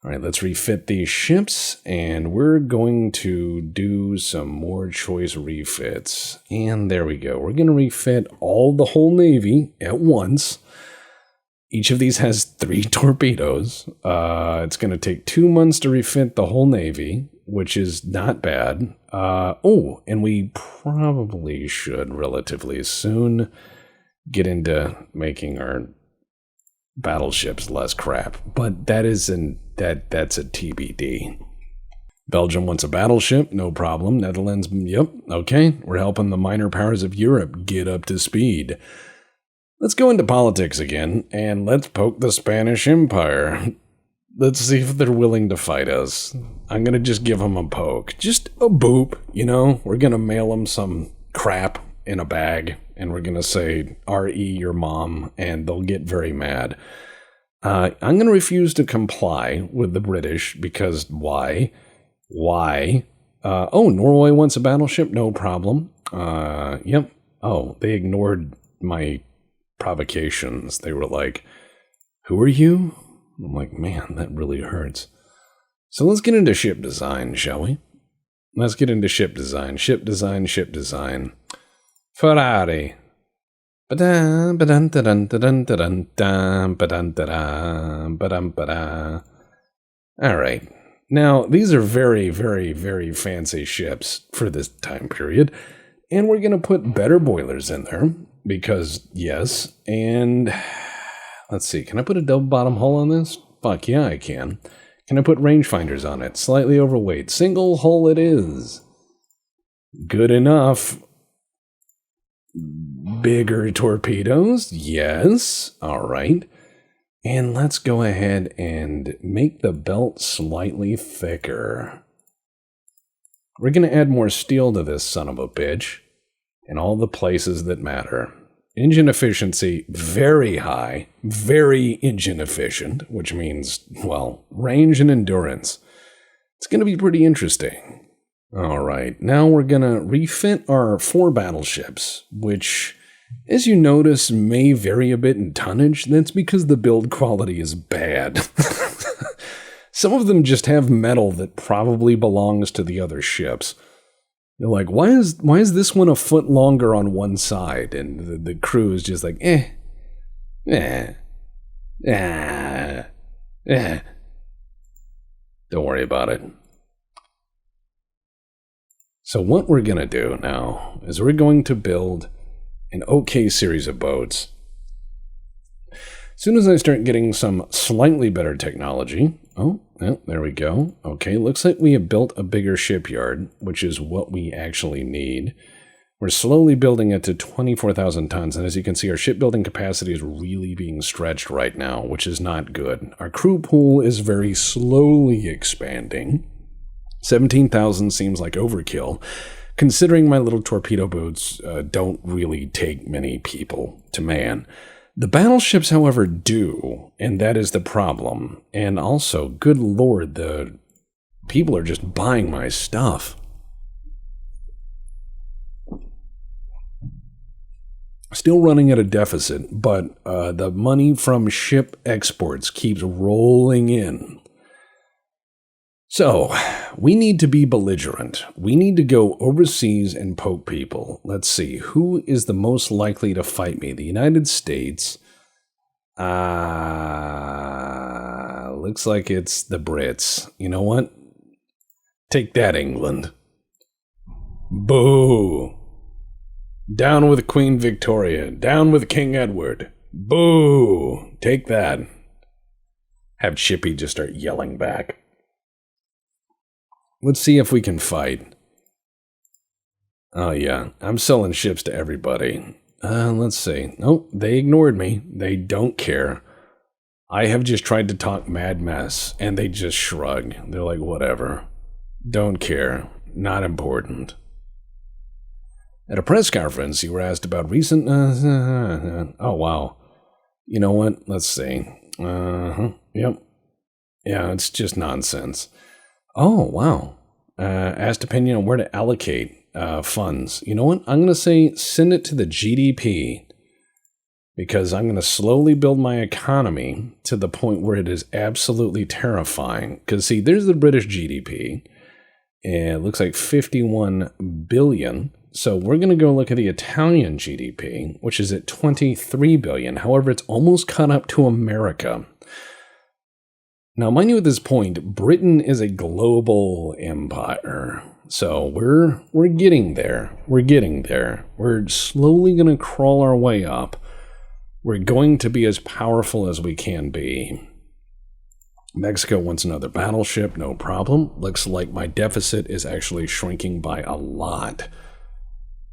All right, let's refit these ships, and we're going to do some more choice refits. And there we go. We're going to refit the whole Navy at once. Each of these has 3 torpedoes. It's going to take 2 months to refit the whole Navy, which is not bad. And we probably should relatively soon get into making our battleships less crap. But that's a TBD. Belgium wants a battleship, no problem. Netherlands, yep, okay. We're helping the minor powers of Europe get up to speed. Let's go into politics again, and let's poke the Spanish Empire. Let's see if they're willing to fight us. I'm going to just give them a poke. Just a boop, We're going to mail them some crap in a bag, and we're going to say, R.E. your mom, and they'll get very mad. I'm going to refuse to comply with the British, because why? Norway wants a battleship? No problem. Yep. Oh, they ignored my provocations. They were like, who are you? I'm like, man, that really hurts. So let's get into ship design, shall we? Let's get into ship design. Ship design, ship design. Ferrari. All right. Now, these are very, very, very fancy ships for this time period. And we're going to put better boilers in there because, yes. And let's see. Can I put a double bottom hull on this? Fuck yeah, I can. Can I put rangefinders on it? Slightly overweight. Single hull it is. Good enough. Bigger torpedoes? Yes. All right. And let's go ahead and make the belt slightly thicker. We're going to add more steel to this son of a bitch in all the places that matter. Engine efficiency, very high, very engine efficient, which means, well, range and endurance. It's going to be pretty interesting. All right, now we're going to refit our 4 battleships, which, as you notice, may vary a bit in tonnage. That's because the build quality is bad. Some of them just have metal that probably belongs to the other ships. You're like, why is this one a foot longer on one side? And the crew is just like, Don't worry about it. So what we're going to do now is we're going to build an okay series of boats. As soon as I start getting some slightly better technology, there we go. Okay, looks like we have built a bigger shipyard, which is what we actually need. We're slowly building it to 24,000 tons, and as you can see, our shipbuilding capacity is really being stretched right now, which is not good. Our crew pool is very slowly expanding. 17,000 seems like overkill, considering my little torpedo boats don't really take many people to man. The battleships, however, do, and that is the problem. And also, good lord, the people are just buying my stuff. Still running at a deficit, but the money from ship exports keeps rolling in. So, we need to be belligerent. We need to go overseas and poke people. Let's see, who is the most likely to fight me? The United States. Looks like it's the Brits. You know what? Take that, England. Boo! Down with Queen Victoria. Down with King Edward. Boo! Take that. Have Chippy just start yelling back. Let's see if we can fight. Oh yeah, I'm selling ships to everybody. Let's see. Nope, they ignored me. They don't care. I have just tried to talk mad mess, and they just shrug. They're like, whatever. Don't care. Not important. At a press conference, you were asked about recent... oh, wow. You know what? Let's see. Yep. Yeah, it's just nonsense. Oh, wow. Asked opinion on where to allocate funds. You know what? I'm going to say send it to the GDP because I'm going to slowly build my economy to the point where it is absolutely terrifying. Because, see, there's the British GDP. And it looks like 51 billion. So we're going to go look at the Italian GDP, which is at 23 billion. However, it's almost caught up to America. Now, mind you, at this point, Britain is a global empire. So we're getting there. We're getting there. We're slowly going to crawl our way up. We're going to be as powerful as we can be. Mexico wants another battleship, no problem. Looks like my deficit is actually shrinking by a lot.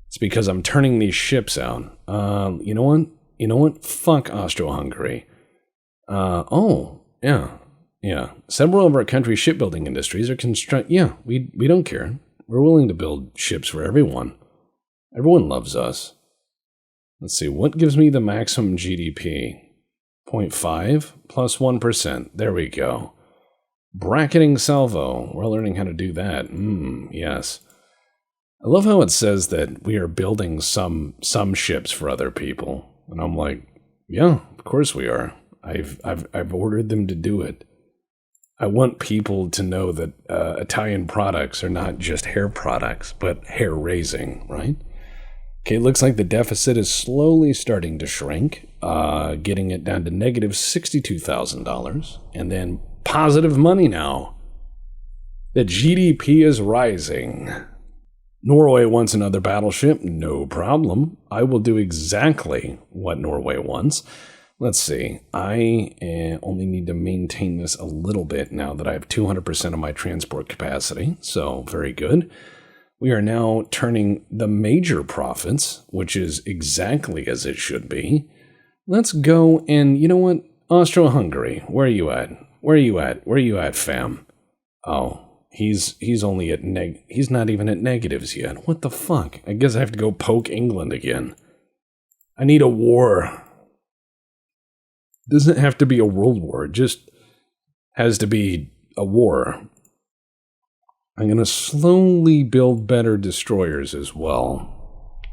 It's because I'm turning these ships out. You know what? You know what? Fuck Austro-Hungary. Yeah. Several of our country's shipbuilding industries are yeah, we don't care. We're willing to build ships for everyone. Everyone loves us. Let's see, what gives me the maximum GDP? 0.5 plus 1%. There we go. Bracketing salvo. We're learning how to do that. Yes. I love how it says that we are building some ships for other people. And I'm like, yeah, of course we are. I've ordered them to do it. I want people to know that Italian products are not just hair products, but hair raising, right? Okay, it looks like the deficit is slowly starting to shrink, getting it down to negative $62,000, and then positive money now. The GDP is rising. Norway wants another battleship. No problem. I will do exactly what Norway wants. Let's see. I only need to maintain this a little bit now that I have 200% of my transport capacity. So, very good. We are now turning the major profits, which is exactly as it should be. Let's go and, you know what? Austro-Hungary, where are you at? Where are you at? Where are you at, fam? Oh. He's only at he's not even at negatives yet. What the fuck? I guess I have to go poke England again. I need a war. Doesn't have to be a world war. It just has to be a war. I'm going to slowly build better destroyers as well.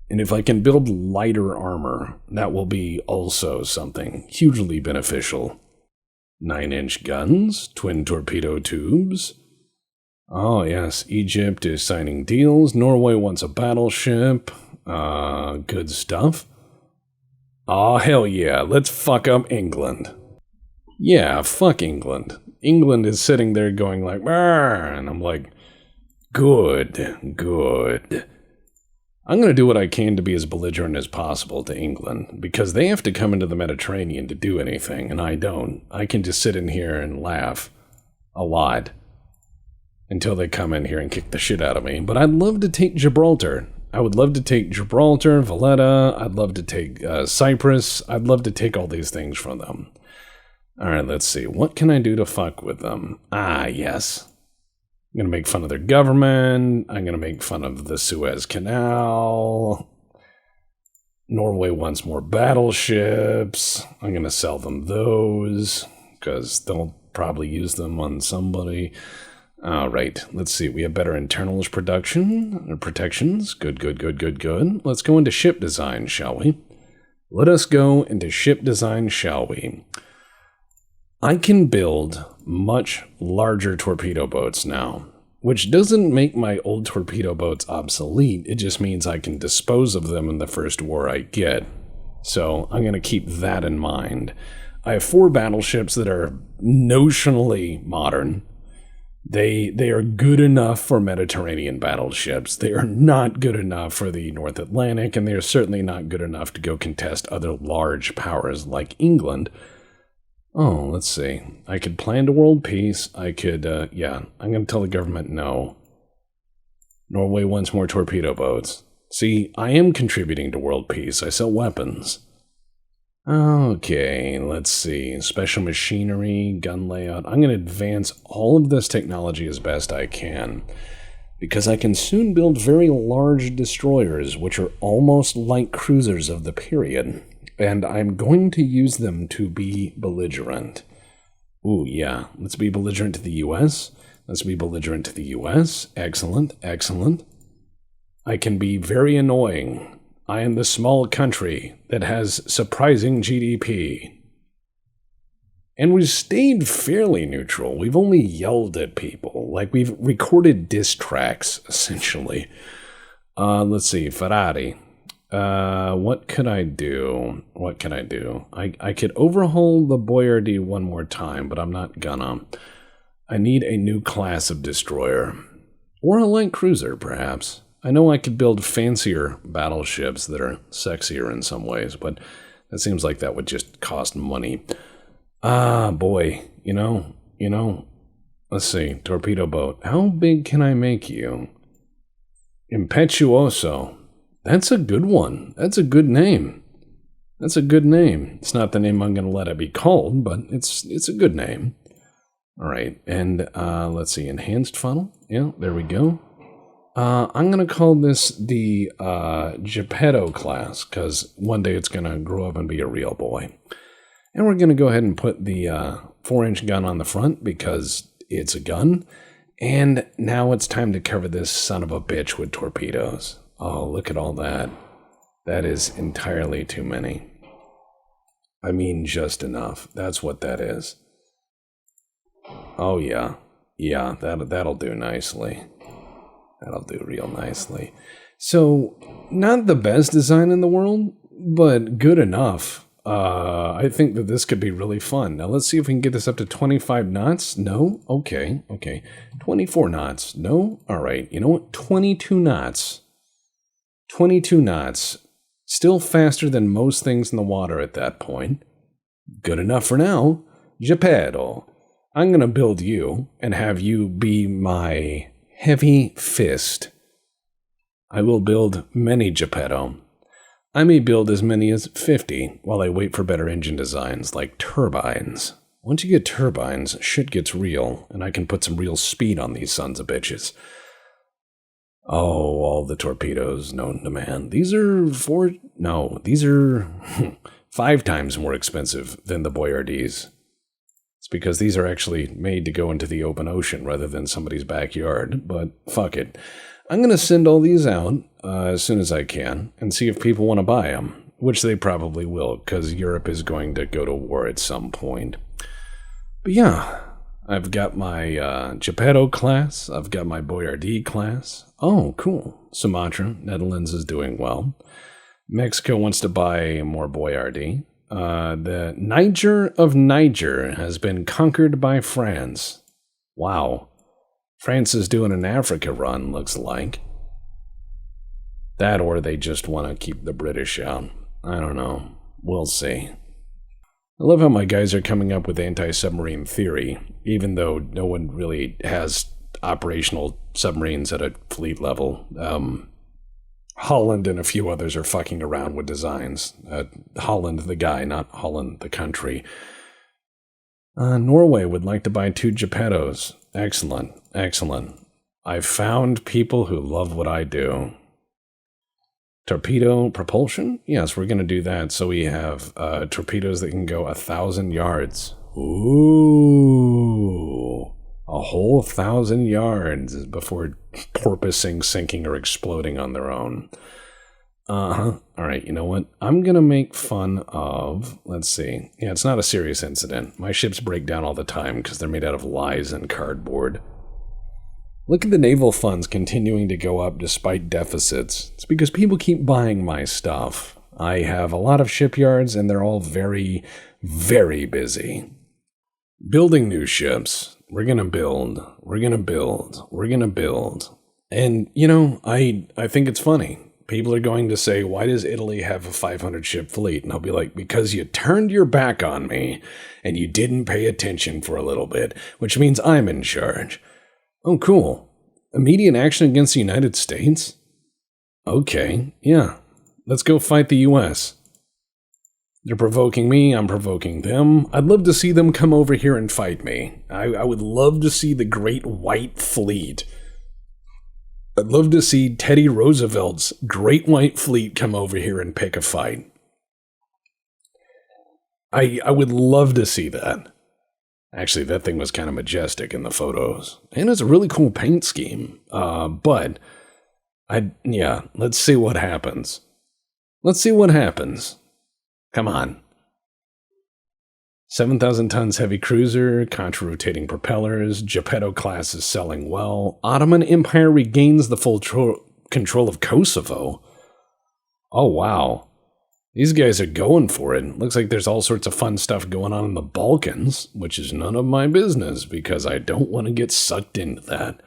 And if I can build lighter armor, that will be also something hugely beneficial. 9-inch guns, twin torpedo tubes. Oh, yes, Egypt is signing deals. Norway wants a battleship. Good stuff. Oh, hell yeah, let's fuck up England. Yeah, fuck England. England is sitting there going like, and I'm like, good, good. I'm going to do what I can to be as belligerent as possible to England, because they have to come into the Mediterranean to do anything, and I don't. I can just sit in here and laugh a lot until they come in here and kick the shit out of me. But I'd love to take Gibraltar. I would love to take Gibraltar, Valletta. I'd love to take Cyprus. I'd love to take all these things from them. All right, let's see. What can I do to fuck with them? Ah, yes. I'm going to make fun of their government. I'm going to make fun of the Suez Canal. Norway wants more battleships. I'm going to sell them those because they'll probably use them on somebody. All right, let's see. We have better internals protections. Good, good, good, good, good. Let's go into ship design, shall we? Let us go into ship design, shall we? I can build much larger torpedo boats now, which doesn't make my old torpedo boats obsolete. It just means I can dispose of them in the first war I get. So I'm going to keep that in mind. I have 4 battleships that are notionally modern. They are good enough for Mediterranean battleships. They are not good enough for the North Atlantic, and they are certainly not good enough to go contest other large powers like England. Oh, let's see. I could plan to world peace. I could, yeah, I'm going to tell the government no. Norway wants more torpedo boats. See, I am contributing to world peace. I sell weapons. Okay, let's see. Special machinery, gun layout. I'm going to advance all of this technology as best I can, because I can soon build very large destroyers, which are almost like cruisers of the period. And I'm going to use them to be belligerent. Ooh, yeah. Let's be belligerent to the U.S. Let's be belligerent to the U.S. Excellent, excellent. I can be very annoying. I am the small country that has surprising GDP. And we've stayed fairly neutral. We've only yelled at people. Like, we've recorded diss tracks, essentially. Let's see. Ferrari. What could I do? What can I do? I could overhaul the Boyardee one more time, but I'm not gonna. I need a new class of destroyer. Or a light cruiser, perhaps. I know I could build fancier battleships that are sexier in some ways, but that seems like that would just cost money. Ah, boy. You know. Let's see. Torpedo boat. How big can I make you? Impetuoso. That's a good one. That's a good name. That's a good name. It's not the name I'm going to let it be called, but it's a good name. All right, and let's see, enhanced funnel. Yeah, there we go. I'm going to call this the Geppetto class, because one day it's going to grow up and be a real boy. And we're going to go ahead and put the 4-inch gun on the front, because it's a gun. And now it's time to cover this son of a bitch with torpedoes. Oh, look at all that. That is entirely too many. I mean just enough. That's what that is. Oh, yeah. Yeah, that'll do nicely. That'll do real nicely. So, not the best design in the world, but good enough. I think that this could be really fun. Now, let's see if we can get this up to 25 knots. No? Okay. 24 knots. No? All right. You know what? 22 knots. 22 knots. Still faster than most things in the water at that point. Good enough for now. Geppetto. I'm going to build you and have you be my heavy fist. I will build many Geppetto. I may build as many as 50 while I wait for better engine designs like turbines. Once you get turbines, shit gets real, and I can put some real speed on these sons of bitches. Oh, all the torpedoes known to man. These are these are 5 times more expensive than the Boyardees. It's because these are actually made to go into the open ocean rather than somebody's backyard, but fuck it. I'm going to send all these out as soon as I can and see if people want to buy them, which they probably will, because Europe is going to go to war at some point. But yeah, I've got my Geppetto class. I've got my Boyardee class. Oh, cool. Sumatra, Netherlands is doing well. Mexico wants to buy more Boyardee. The Niger of Niger has been conquered by France. Wow. France is doing an Africa run, looks like. That or they just want to keep the British out. I don't know. We'll see. I love how my guys are coming up with anti-submarine theory, even though no one really has operational submarines at a fleet level. Holland and a few others are fucking around with designs. Holland the guy, not Holland the country. Norway would like to buy 2 Geppettos. Excellent. I've found people who love what I do. Torpedo propulsion? Yes, we're going to do that. So we have torpedoes that can go 1,000 yards. Ooh. A whole 1,000 yards before porpoising, sinking, or exploding on their own. All right, you know what? I'm going to make fun of, let's see. Yeah, it's not a serious incident. My ships break down all the time because they're made out of lies and cardboard. Look at the naval funds continuing to go up despite deficits. It's because people keep buying my stuff. I have a lot of shipyards and they're all very, very busy. Building new ships. We're going to build. And, you know, I think it's funny. People are going to say, why does Italy have a 500 ship fleet? And I'll be like, because you turned your back on me and you didn't pay attention for a little bit, which means I'm in charge. Oh, cool. Immediate action against the United States? Okay, yeah. Let's go fight the US. They're provoking me, I'm provoking them. I'd love to see them come over here and fight me. I would love to see the Great White Fleet. I'd love to see Teddy Roosevelt's Great White Fleet come over here and pick a fight. I would love to see that. Actually, that thing was kind of majestic in the photos. And it's a really cool paint scheme. Let's see what happens. Come on. 7,000 tons heavy cruiser, contra-rotating propellers, Geppetto class is selling well. Ottoman Empire regains the full control of Kosovo. Oh, wow. These guys are going for it. Looks like there's all sorts of fun stuff going on in the Balkans, which is none of my business because I don't want to get sucked into that.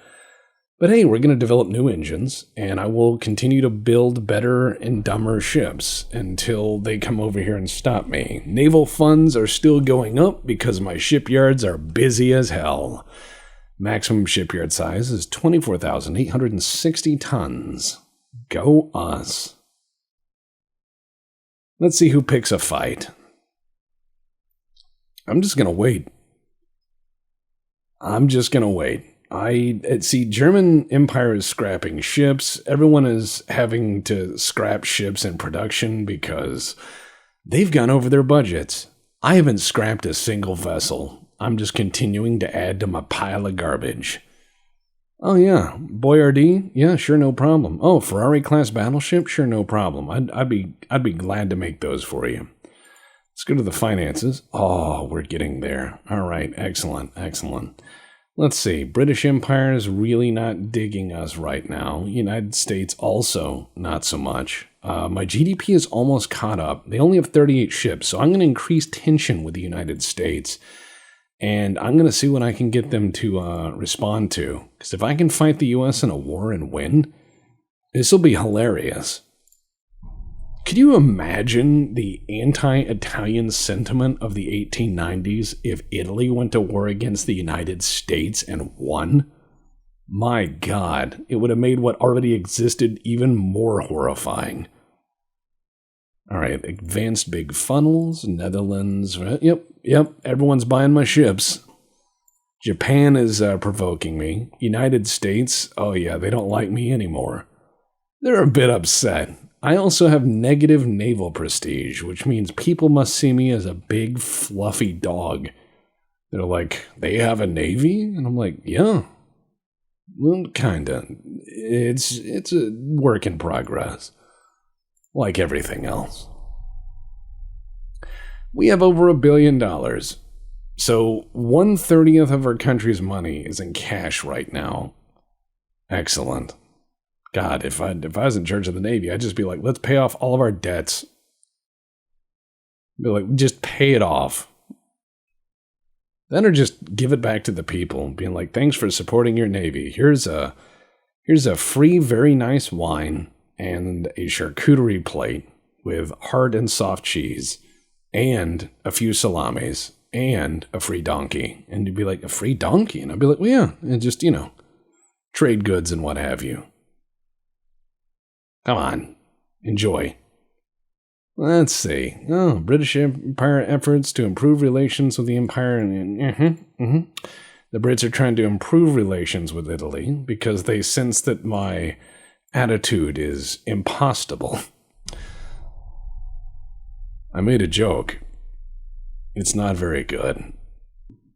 But hey, we're going to develop new engines, and I will continue to build better and dumber ships until they come over here and stop me. Naval funds are still going up because my shipyards are busy as hell. Maximum shipyard size is 24,860 tons. Go us. Let's see who picks a fight. I'm just going to wait. German Empire is scrapping ships. Everyone is having to scrap ships in production because they've gone over their budgets. I haven't scrapped a single vessel. I'm just continuing to add to my pile of garbage. Oh yeah, Boyardee? Yeah, sure, no problem. Oh, Ferrari class battleship? Sure, no problem. I'd be glad to make those for you. Let's Let's go to the finances. Oh, we're getting there. All right, excellent, excellent. Let's see. British Empire is really not digging us right now. United States also not so much. My GDP is almost caught up. They only have 38 ships, so I'm going to increase tension with the United States. And I'm going to see what I can get them to respond to. Because if I can fight the U.S. in a war and win, this will be hilarious. Could you imagine the anti-Italian sentiment of the 1890s if Italy went to war against the United States and won? My God, it would have made what already existed even more horrifying. All right, advanced big funnels, Netherlands. Yep, everyone's buying my ships. Japan is provoking me. United States, oh yeah, they don't like me anymore. They're a bit upset. I also have negative naval prestige, which means people must see me as a big, fluffy dog. They're like, they have a navy? And I'm like, yeah. Well, kinda. It's a work in progress. Like everything else. We have over $1 billion. So 1/30 of our country's money is in cash right now. Excellent. God, if I was in charge of the Navy, I'd just be like, let's pay off all of our debts. Be like, just pay it off. Then or just give it back to the people, being like, thanks for supporting your Navy. Here's a free, very nice wine and a charcuterie plate with hard and soft cheese and a few salamis and a free donkey. And you'd be like, a free donkey? And I'd be like, well, yeah, and just, trade goods and what have you. Come on, enjoy. Let's see. Oh, British Empire efforts to improve relations with the Empire. The Brits are trying to improve relations with Italy because they sense that my attitude is impostable. I made a joke. It's not very good.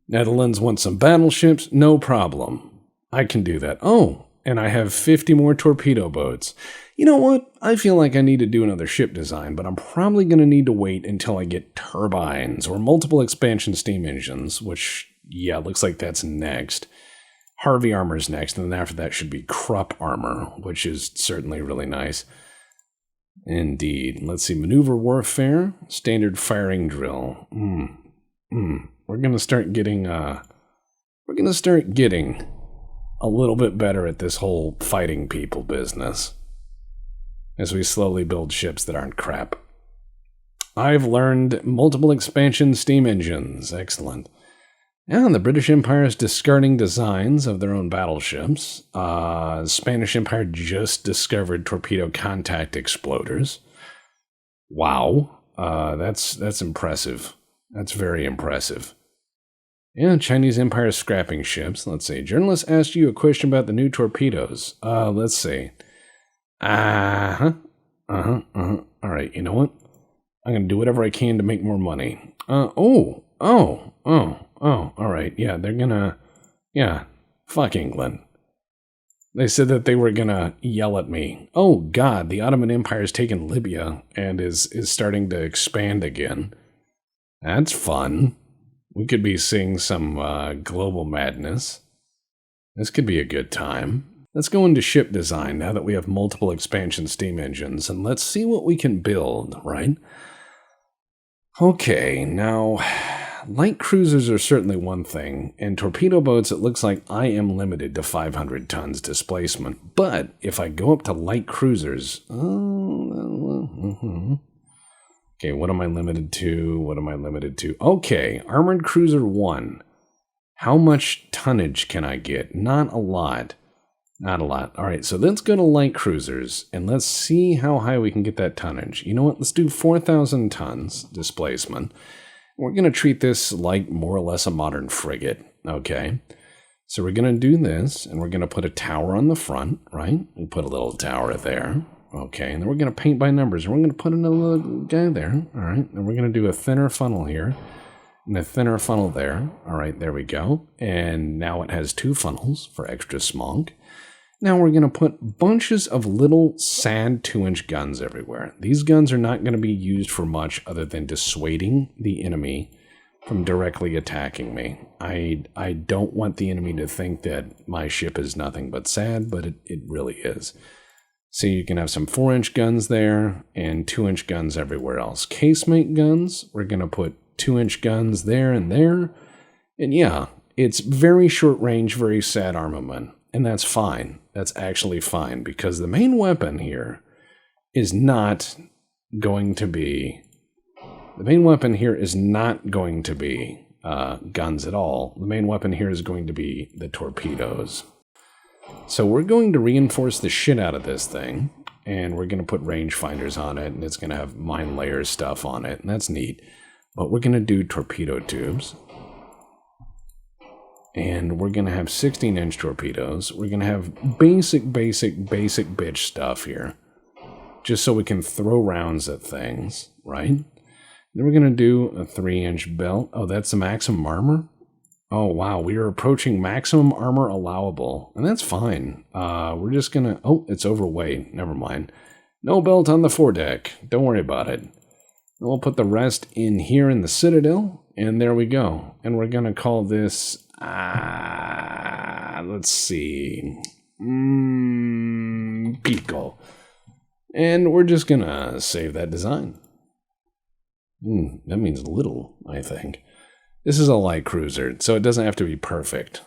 Netherlands wants some battleships? No problem. I can do that. Oh, and I have 50 more torpedo boats. You know what? I feel like I need to do another ship design, but I'm probably going to need to wait until I get turbines or multiple expansion steam engines, which, yeah, looks like that's next. Harvey armor's next, and then after that should be Krupp armor, which is certainly really nice. Indeed. Let's see. Maneuver warfare, standard firing drill. We're going to start getting a little bit better at this whole fighting people business as we slowly build ships that aren't crap. I've learned multiple expansion steam engines. Excellent. And the British Empire is discarding designs of their own battleships. Spanish Empire just discovered torpedo contact exploders. Wow. That's impressive. That's very impressive. Yeah, Chinese Empire is scrapping ships. Let's see. Journalist asked you a question about the new torpedoes. Let's see. All right, you know what? I'm going to do whatever I can to make more money. All right. Yeah, they're going to, fuck England. They said that they were going to yell at me. Oh, God, the Ottoman Empire has taken Libya and is starting to expand again. That's fun. We could be seeing some global madness. This could be a good time. Let's go into ship design now that we have multiple expansion steam engines, and let's see what we can build, right? Okay, now, light cruisers are certainly one thing, and torpedo boats, it looks like I am limited to 500 tons displacement. But if I go up to light cruisers, okay, what am I limited to? Okay, Armored Cruiser 1. How much tonnage can I get? Not a lot. All right, so let's go to light cruisers, and let's see how high we can get that tonnage. You know what? Let's do 4,000 tons displacement. We're going to treat this like more or less a modern frigate, okay? So we're going to do this, and we're going to put a tower on the front, right? We put a little tower there. Okay, and then we're going to paint by numbers, and we're going to put another guy there. All right, and we're going to do a thinner funnel here, and a thinner funnel there. All right, there we go. And now it has two funnels for extra smog. Now we're going to put bunches of little sad 2-inch guns everywhere. These guns are not going to be used for much other than dissuading the enemy from directly attacking me. I don't want the enemy to think that my ship is nothing but sad, but it really is. So you can have some 4-inch guns there and 2-inch guns everywhere else. Casemate guns, we're going to put 2-inch guns there and there. And yeah, it's very short range, very sad armament. And that's fine. That's actually fine because the main weapon here is not going to be... The main weapon here is not going to be guns at all. The main weapon here is going to be the torpedoes. So we're going to reinforce the shit out of this thing, and we're going to put rangefinders on it, and it's going to have mine layer stuff on it, and that's neat. But we're going to do torpedo tubes. And we're going to have 16-inch torpedoes. We're going to have basic bitch stuff here. Just so we can throw rounds at things, right? Then we're going to do a 3-inch belt. Oh, that's the maximum armor? Oh, wow. We are approaching maximum armor allowable. And that's fine. We're just going to... Oh, it's overweight. Never mind. No belt on the foredeck. Don't worry about it. We'll put the rest in here in the Citadel. And there we go. And we're going to call this... let's see. Pico. And we're just going to save that design. That means little, I think. This is a light cruiser, so it doesn't have to be perfect.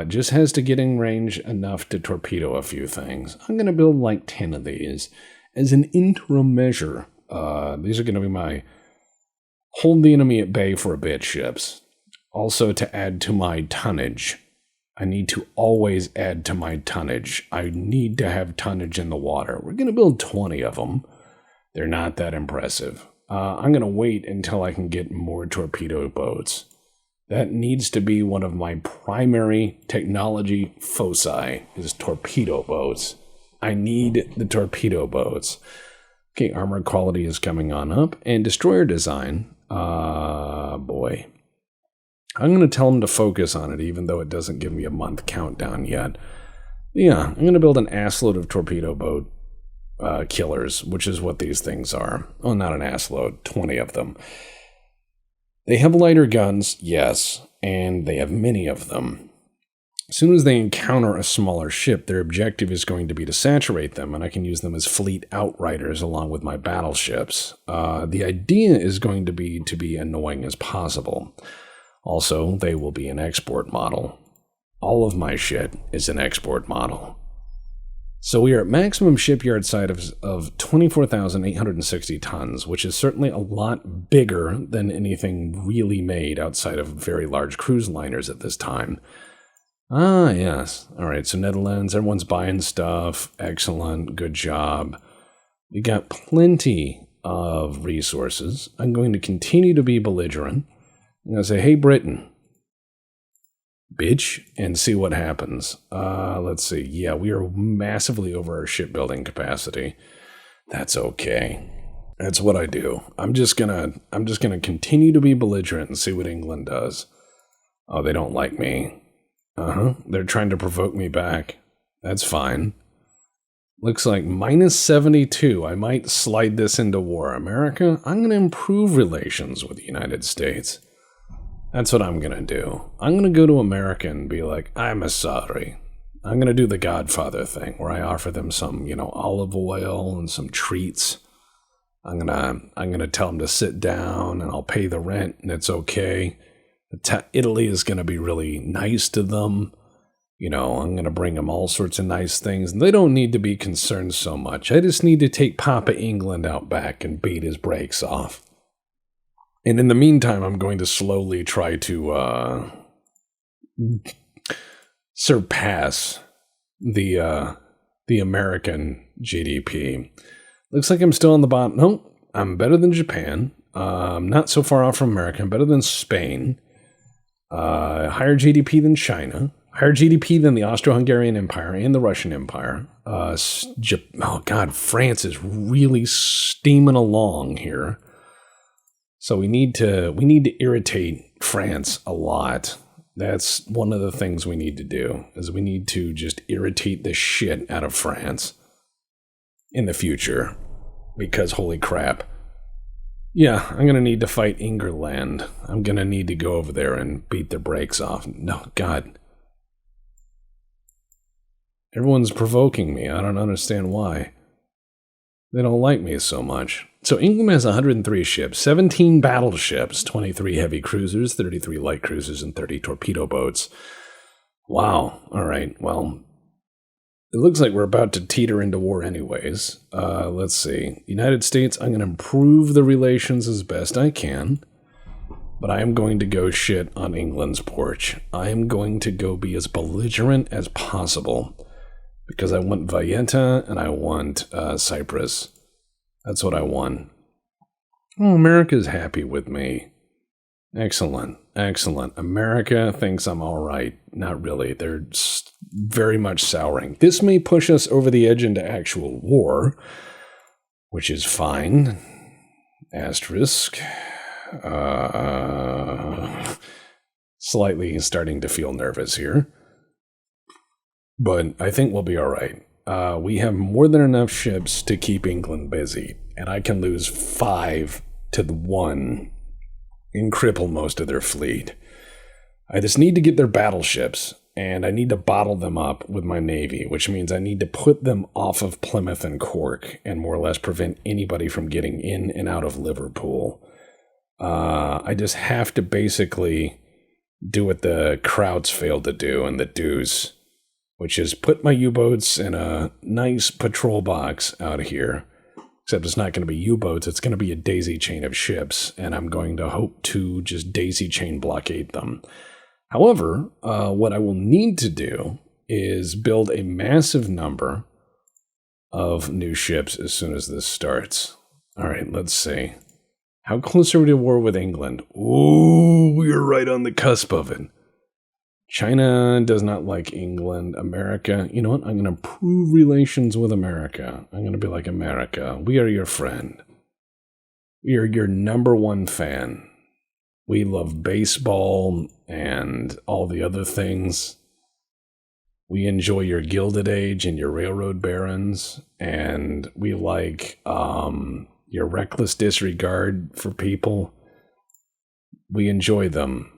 Just has to get in range enough to torpedo a few things. I'm going to build like 10 of these as an interim measure. These are going to be my hold the enemy at bay for a bit ships. Also to add to my tonnage. I need to always add to my tonnage. I need to have tonnage in the water. We're going to build 20 of them. They're not that impressive. I'm going to wait until I can get more torpedo boats. That needs to be one of my primary technology foci, is torpedo boats. I need the torpedo boats. Okay, armor quality is coming on up. And destroyer design, boy. I'm going to tell them to focus on it, even though it doesn't give me a month countdown yet. Yeah, I'm going to build an assload of torpedo boat killers, which is what these things are. Oh, not an assload, 20 of them. They have lighter guns, yes, and they have many of them. As soon as they encounter a smaller ship, their objective is going to be to saturate them, and I can use them as fleet outriders along with my battleships. The idea is going to be annoying as possible. Also, they will be an export model. All of my shit is an export model. So we are at maximum shipyard size of 24,860 tons, which is certainly a lot bigger than anything really made outside of very large cruise liners at this time. Ah, yes. All right, so Netherlands, everyone's buying stuff. Excellent, good job. We got plenty of resources. I'm going to continue to be belligerent. I'm going to say, hey, Britain, bitch, and see what happens. Let's see. Yeah, we are massively over our shipbuilding capacity. That's okay. That's what I do. I'm just gonna continue to be belligerent and see what England does. Oh, they don't like me. They're trying to provoke me back. That's fine. Looks like minus 72. I might slide this into war. America, I'm going to improve relations with the United States. That's what I'm going to do. I'm going to go to America and be like, I'm sorry. I'm going to do the Godfather thing where I offer them some, olive oil and some treats. I'm going to tell them to sit down and I'll pay the rent and it's okay. Italy is going to be really nice to them. I'm going to bring them all sorts of nice things. They don't need to be concerned so much. I just need to take Papa England out back and beat his brakes off. And in the meantime, I'm going to slowly try to surpass the American GDP. Looks like I'm still on the bottom. No, I'm better than Japan. I'm not so far off from America. I'm better than Spain. Higher GDP than China. Higher GDP than the Austro-Hungarian Empire and the Russian Empire. France is really steaming along here. So we need to irritate France a lot. That's one of the things we need to do, is we need to just irritate the shit out of France in the future. Because, holy crap. Yeah, I'm going to need to fight England. I'm going to need to go over there and beat their brakes off. No, God. Everyone's provoking me. I don't understand why. They don't like me so much. So England has 103 ships, 17 battleships, 23 heavy cruisers, 33 light cruisers, and 30 torpedo boats. Wow. All right. Well, it looks like we're about to teeter into war anyways. Let's see. United States, I'm going to improve the relations as best I can. But I am going to go shit on England's porch. I am going to go be as belligerent as possible. Because I want Valletta and I want Cyprus. That's what I want. Oh, America's happy with me. Excellent. Excellent. America thinks I'm all right. Not really. They're very much souring. This may push us over the edge into actual war, which is fine. Asterisk. Slightly starting to feel nervous here. But I think we'll be all right. We have more than enough ships to keep England busy, and I can lose 5-1 and cripple most of their fleet. I just need to get their battleships, and I need to bottle them up with my navy, which means I need to put them off of Plymouth and Cork and more or less prevent anybody from getting in and out of Liverpool. I just have to basically do what the Krauts failed to do and the Deuce, which is put my U-boats in a nice patrol box out here. Except it's not going to be U-boats, it's going to be a daisy chain of ships, and I'm going to hope to just daisy chain blockade them. However, what I will need to do is build a massive number of new ships as soon as this starts. All right, let's see. How close are we to war with England? Ooh, we are right on the cusp of it. China does not like England. America, you know what? I'm going to improve relations with America. I'm going to be like, America, we are your friend. We are your number one fan. We love baseball and all the other things. We enjoy your Gilded Age and your railroad barons. And we like your reckless disregard for people. We enjoy them.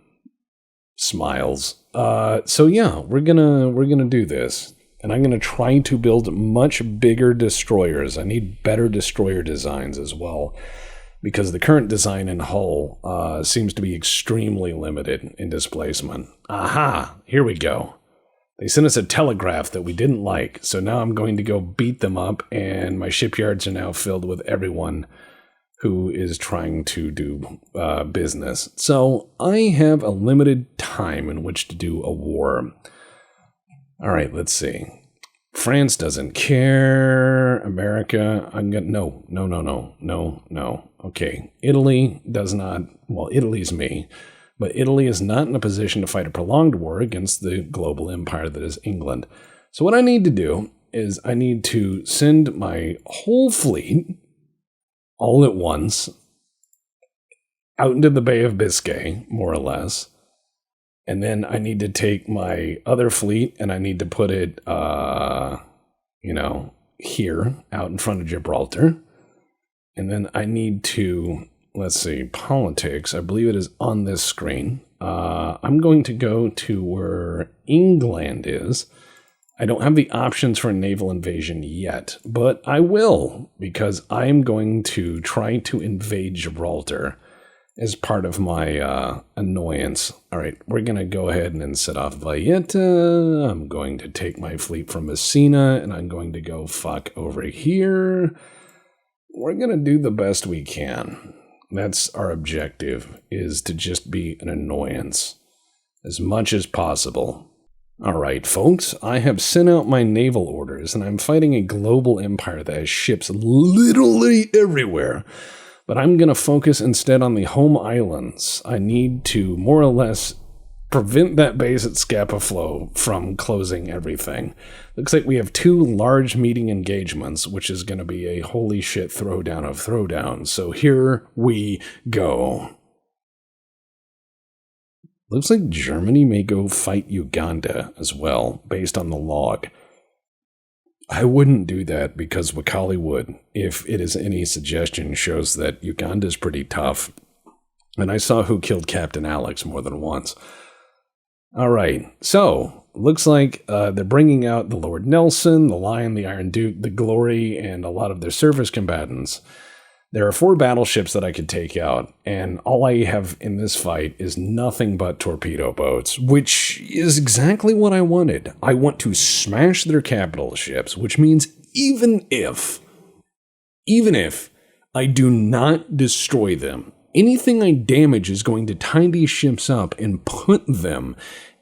Smiles. So yeah, we're gonna do this, and I'm gonna try to build much bigger destroyers. I need better destroyer designs as well, because the current design in hull seems to be extremely limited in displacement. Aha! Here we go. They sent us a telegraph that we didn't like, so now I'm going to go beat them up, and my shipyards are now filled with everyone who is trying to do business. So I have a limited time in which to do a war. All right, let's see. France doesn't care. America, no. Okay, Italy does not, well, Italy's me, but Italy is not in a position to fight a prolonged war against the global empire that is England. So what I need to do is I need to send my whole fleet all at once, out into the Bay of Biscay, more or less. And then I need to take my other fleet and I need to put it, here, out in front of Gibraltar. And then I need to, let's see, politics. I believe it is on this screen. I'm going to go to where England is. I don't have the options for a naval invasion yet, but I will, because I'm going to try to invade Gibraltar as part of my annoyance. All right, we're going to go ahead and set off Valletta. I'm going to take my fleet from Messina, and I'm going to go fuck over here. We're going to do the best we can. That's our objective, is to just be an annoyance as much as possible. All right, folks, I have sent out my naval orders, and I'm fighting a global empire that has ships literally everywhere. But I'm going to focus instead on the home islands. I need to more or less prevent that base at Scapa Flow from closing everything. Looks like we have 2 large meeting engagements, which is going to be a holy shit throwdown of throwdowns. So here we go. Looks like Germany may go fight Uganda as well, based on the log. I wouldn't do that because Wakali would, if it is any suggestion, shows that Uganda is pretty tough. And I saw who killed Captain Alex more than once. All right, so looks like they're bringing out the Lord Nelson, the Lion, the Iron Duke, the Glory, and a lot of their surface combatants. There are 4 battleships that I could take out, and all I have in this fight is nothing but torpedo boats, which is exactly what I wanted. I want to smash their capital ships, which means even if I do not destroy them, anything I damage is going to tie these ships up and put them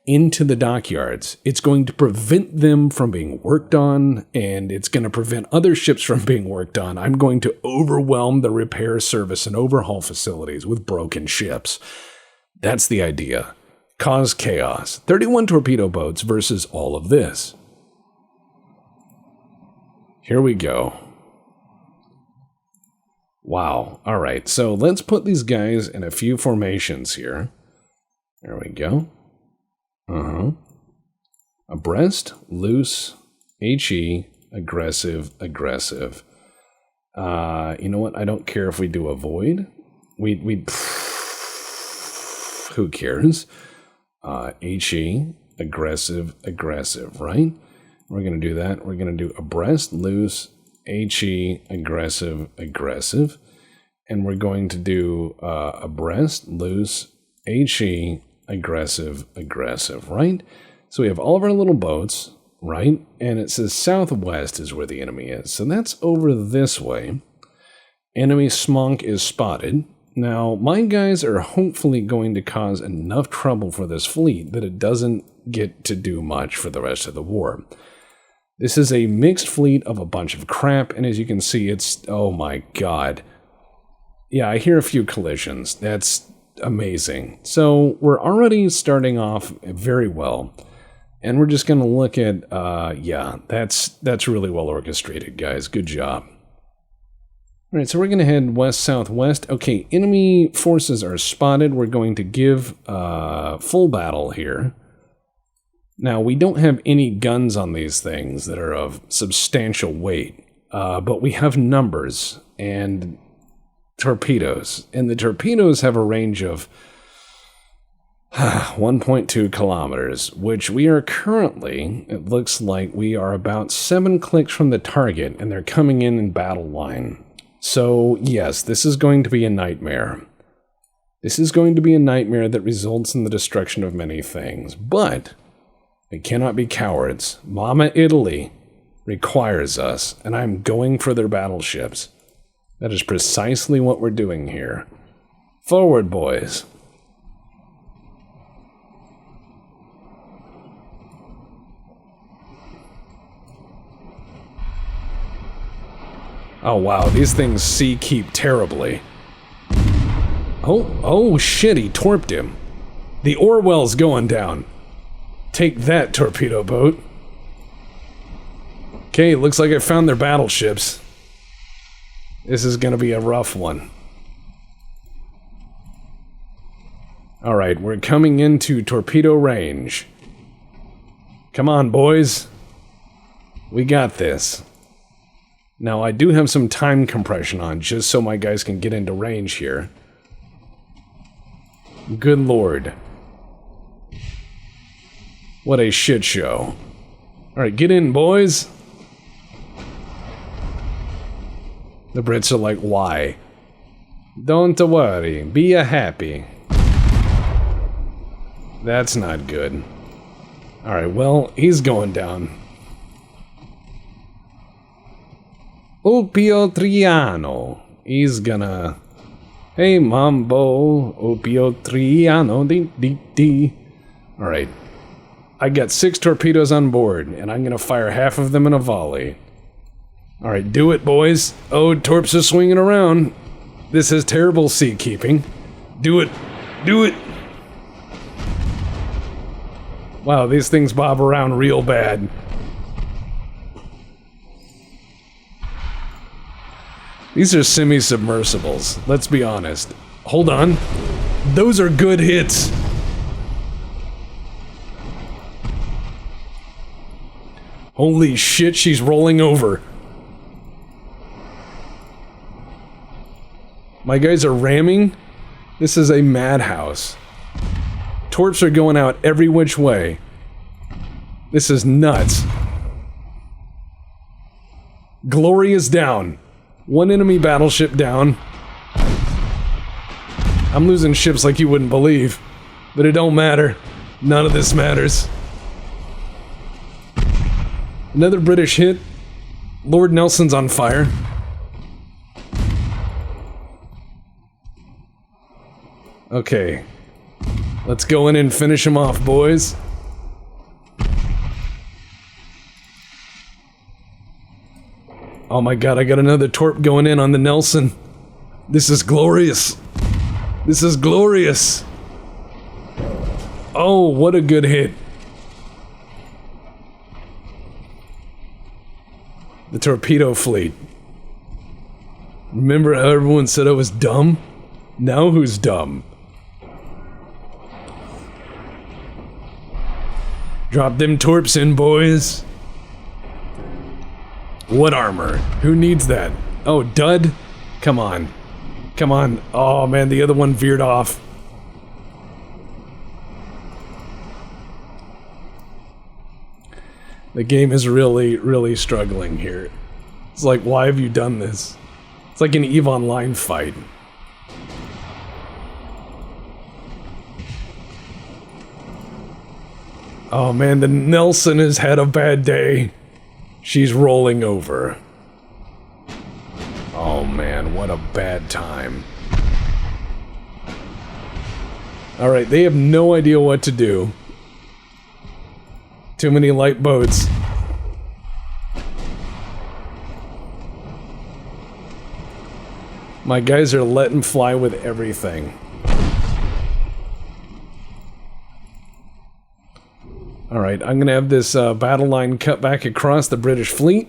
into the dockyards. It's going to prevent them from being worked on, and it's going to prevent other ships from being worked on. I'm going to overwhelm the repair service and overhaul facilities with broken ships. That's the idea. Cause chaos. 31 torpedo boats versus all of this. Here we go. Wow. All right, so let's put these guys in a few formations here. There we go. Abreast, loose, HE, aggressive, aggressive. You know what? I don't care if we do avoid. Who cares? HE, aggressive, aggressive, right? We're going to do that. We're going to do abreast, loose, HE, aggressive, aggressive. And we're going to do abreast, loose, HE, aggressive, aggressive, right? So we have all of our little boats, right? And it says southwest is where the enemy is. So that's over this way. Enemy smonk is spotted. Now, my guys are hopefully going to cause enough trouble for this fleet that it doesn't get to do much for the rest of the war. This is a mixed fleet of a bunch of crap, and as you can see, it's, oh my god. Yeah, I hear a few collisions. That's amazing. So we're already starting off very well, and we're just going to look at, yeah, that's really well orchestrated, guys. Good job. All right, so we're going to head west-southwest. Okay, enemy forces are spotted. We're going to give full battle here. Now, we don't have any guns on these things that are of substantial weight, but we have numbers and torpedoes. And the torpedoes have a range of 1.2 kilometers, which we are currently, it looks like we are about 7 clicks from the target, and they're coming in battle line. So, yes, this is going to be a nightmare. This is going to be a nightmare that results in the destruction of many things, but we cannot be cowards. Mama Italy requires us, and I'm going for their battleships. That is precisely what we're doing here. Forward, boys. Oh wow, these things sea keep terribly. Oh shit, he torped him. The Orwell's going down. Take that, torpedo boat. Okay, looks like I found their battleships. This is gonna be a rough one. Alright, we're coming into torpedo range. Come on, boys. We got this. Now, I do have some time compression on, just so my guys can get into range here. Good lord. What a shit show. Alright, get in, boys. The Brits are like, why? Don't worry, be happy. That's not good. Alright, well, he's going down. Opio Triano. He's gonna... Hey, Mambo. Opio Triano. Dee. Alright. I got 6 torpedoes on board, and I'm gonna fire half of them in a volley. Alright, do it, boys. Oh, torps are swinging around. This is terrible sea keeping. Do it. Do it. Wow, these things bob around real bad. These are semi-submersibles, let's be honest. Hold on. Those are good hits. Holy shit, she's rolling over. My guys are ramming? This is a madhouse. Torps are going out every which way. This is nuts. Glory is down. One enemy battleship down. I'm losing ships like you wouldn't believe. But it don't matter. None of this matters. Another British hit. Lord Nelson's on fire. Okay. Let's go in and finish him off, boys. Oh my god, I got another torp going in on the Nelson. This is glorious. This is glorious. Oh, what a good hit. The torpedo fleet. Remember how everyone said I was dumb? Now who's dumb? Drop them torps in, boys. What armor? Who needs that? Oh, dud? Come on. Come on. Oh man, the other one veered off. The game is really, really struggling here. It's like, why have you done this? It's like an EVE Online fight. Oh man, the Nelson has had a bad day. She's rolling over. Oh man, what a bad time. Alright, they have no idea what to do. Too many light boats. My guys are letting fly with everything. Alright, I'm gonna have this battle line cut back across the British fleet.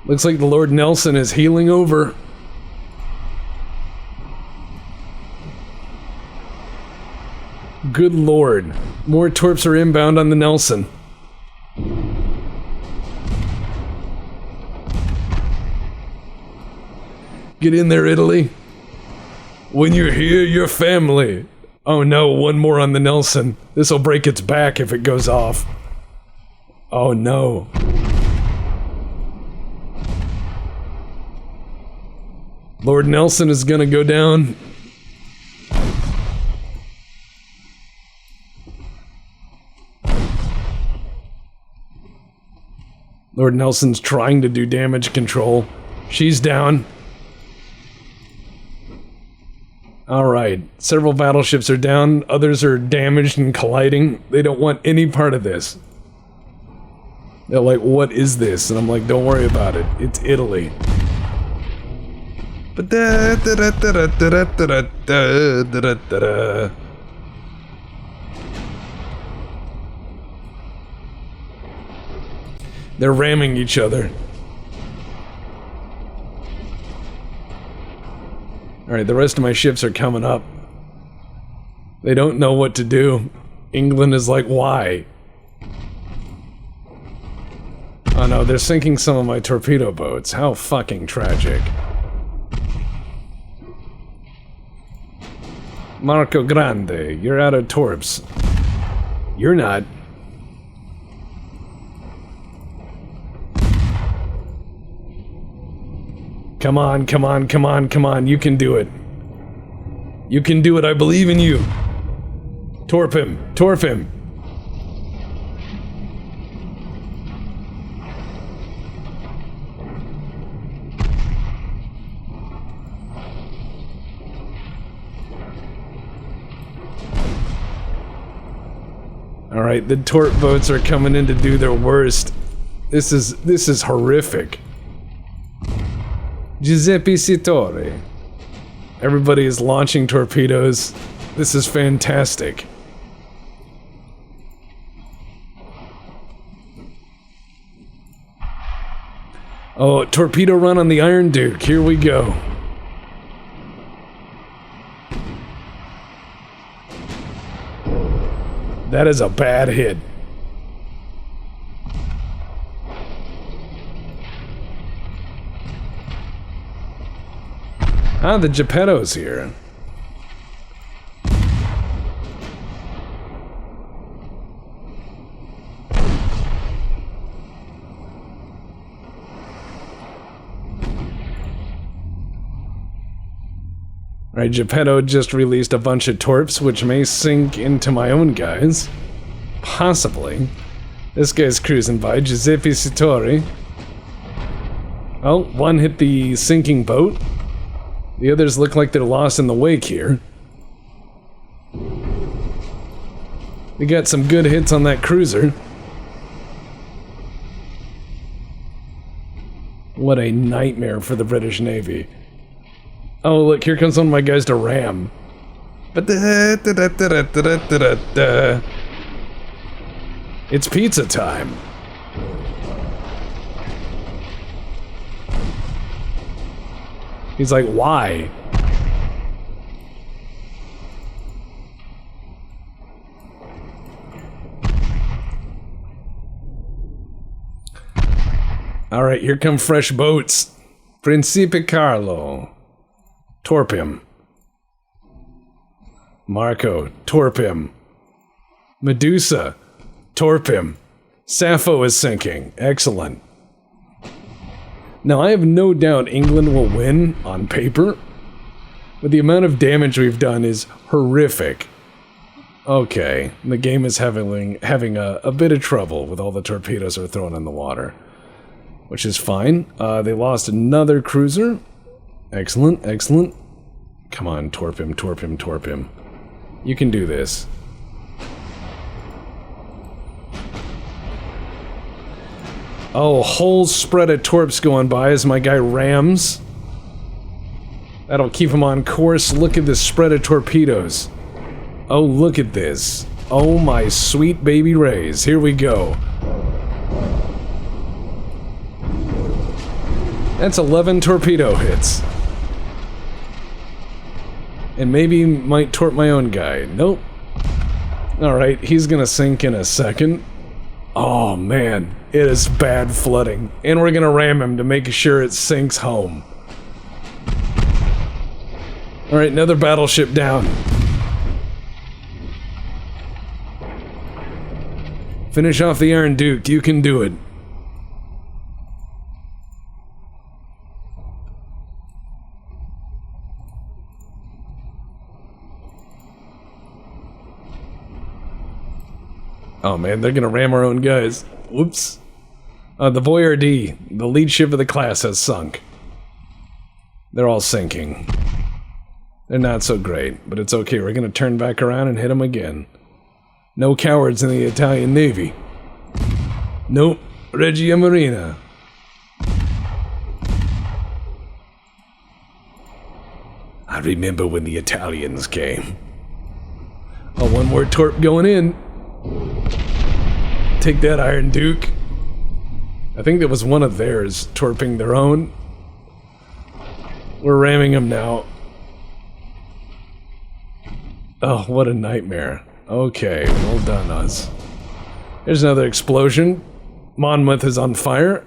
Looks like the Lord Nelson is healing over. Good lord. More torps are inbound on the Nelson. Get in there, Italy. When you're here, you're family. Oh no, one more on the Nelson. This'll break its back if it goes off. Oh no. Lord Nelson is gonna go down. Lord Nelson's trying to do damage control. She's down. Alright, several battleships are down, others are damaged and colliding. They don't want any part of this. They're like, what is this? And I'm like, don't worry about it. It's Italy. They're ramming each other. Alright, the rest of my ships are coming up. They don't know what to do. England is like, why? Oh no, they're sinking some of my torpedo boats. How fucking tragic. Marco Grande, you're out of torps. You're not. Come on, come on, come on, come on, you can do it. You can do it, I believe in you. Torp him, torp him. Alright, the torp boats are coming in to do their worst. This is horrific. Giuseppe Cittore. Everybody is launching torpedoes. This is fantastic. Oh, torpedo run on the Iron Duke. Here we go. That is a bad hit. Ah, the Geppetto's here. Alright, Geppetto just released a bunch of torps, which may sink into my own guys. Possibly. This guy's cruising by, Giuseppe Sittori. Oh, one hit the sinking boat. The others look like they're lost in the wake here. We got some good hits on that cruiser. What a nightmare for the British Navy. Oh, look, here comes one of my guys to ram. It's pizza time. He's like, why? Alright, here come fresh boats. Principe Carlo. Torp him. Marco, torp him. Medusa, torp him. Sappho is sinking. Excellent. Now, I have no doubt England will win on paper, but the amount of damage we've done is horrific. Okay, the game is having a bit of trouble with all the torpedoes we're throwing in the water, which is fine. They lost another cruiser. Excellent, excellent. Come on, torp him, torp him, torp him. You can do this. Oh, whole spread of torps going by as my guy rams. That'll keep him on course. Look at this spread of torpedoes. Oh, look at this. Oh my sweet baby rays. Here we go. That's 11 torpedo hits. And maybe might torp my own guy. Nope. Alright, he's gonna sink in a second. Oh man, it is bad flooding. And we're gonna ram him to make sure it sinks home. Alright, another battleship down. Finish off the Iron Duke, you can do it. Oh man, they're gonna ram our own guys. Whoops. The Voyardee, the lead ship of the class, has sunk. They're all sinking. They're not so great, but it's okay. We're gonna turn back around and hit them again. No cowards in the Italian Navy. Nope. Regia Marina. I remember when the Italians came. Oh, one more torp going in. Take that, Iron Duke. I think that was one of theirs, torping their own. We're ramming them now. Oh, what a nightmare. Okay, well done, us. There's another explosion. Monmouth is on fire.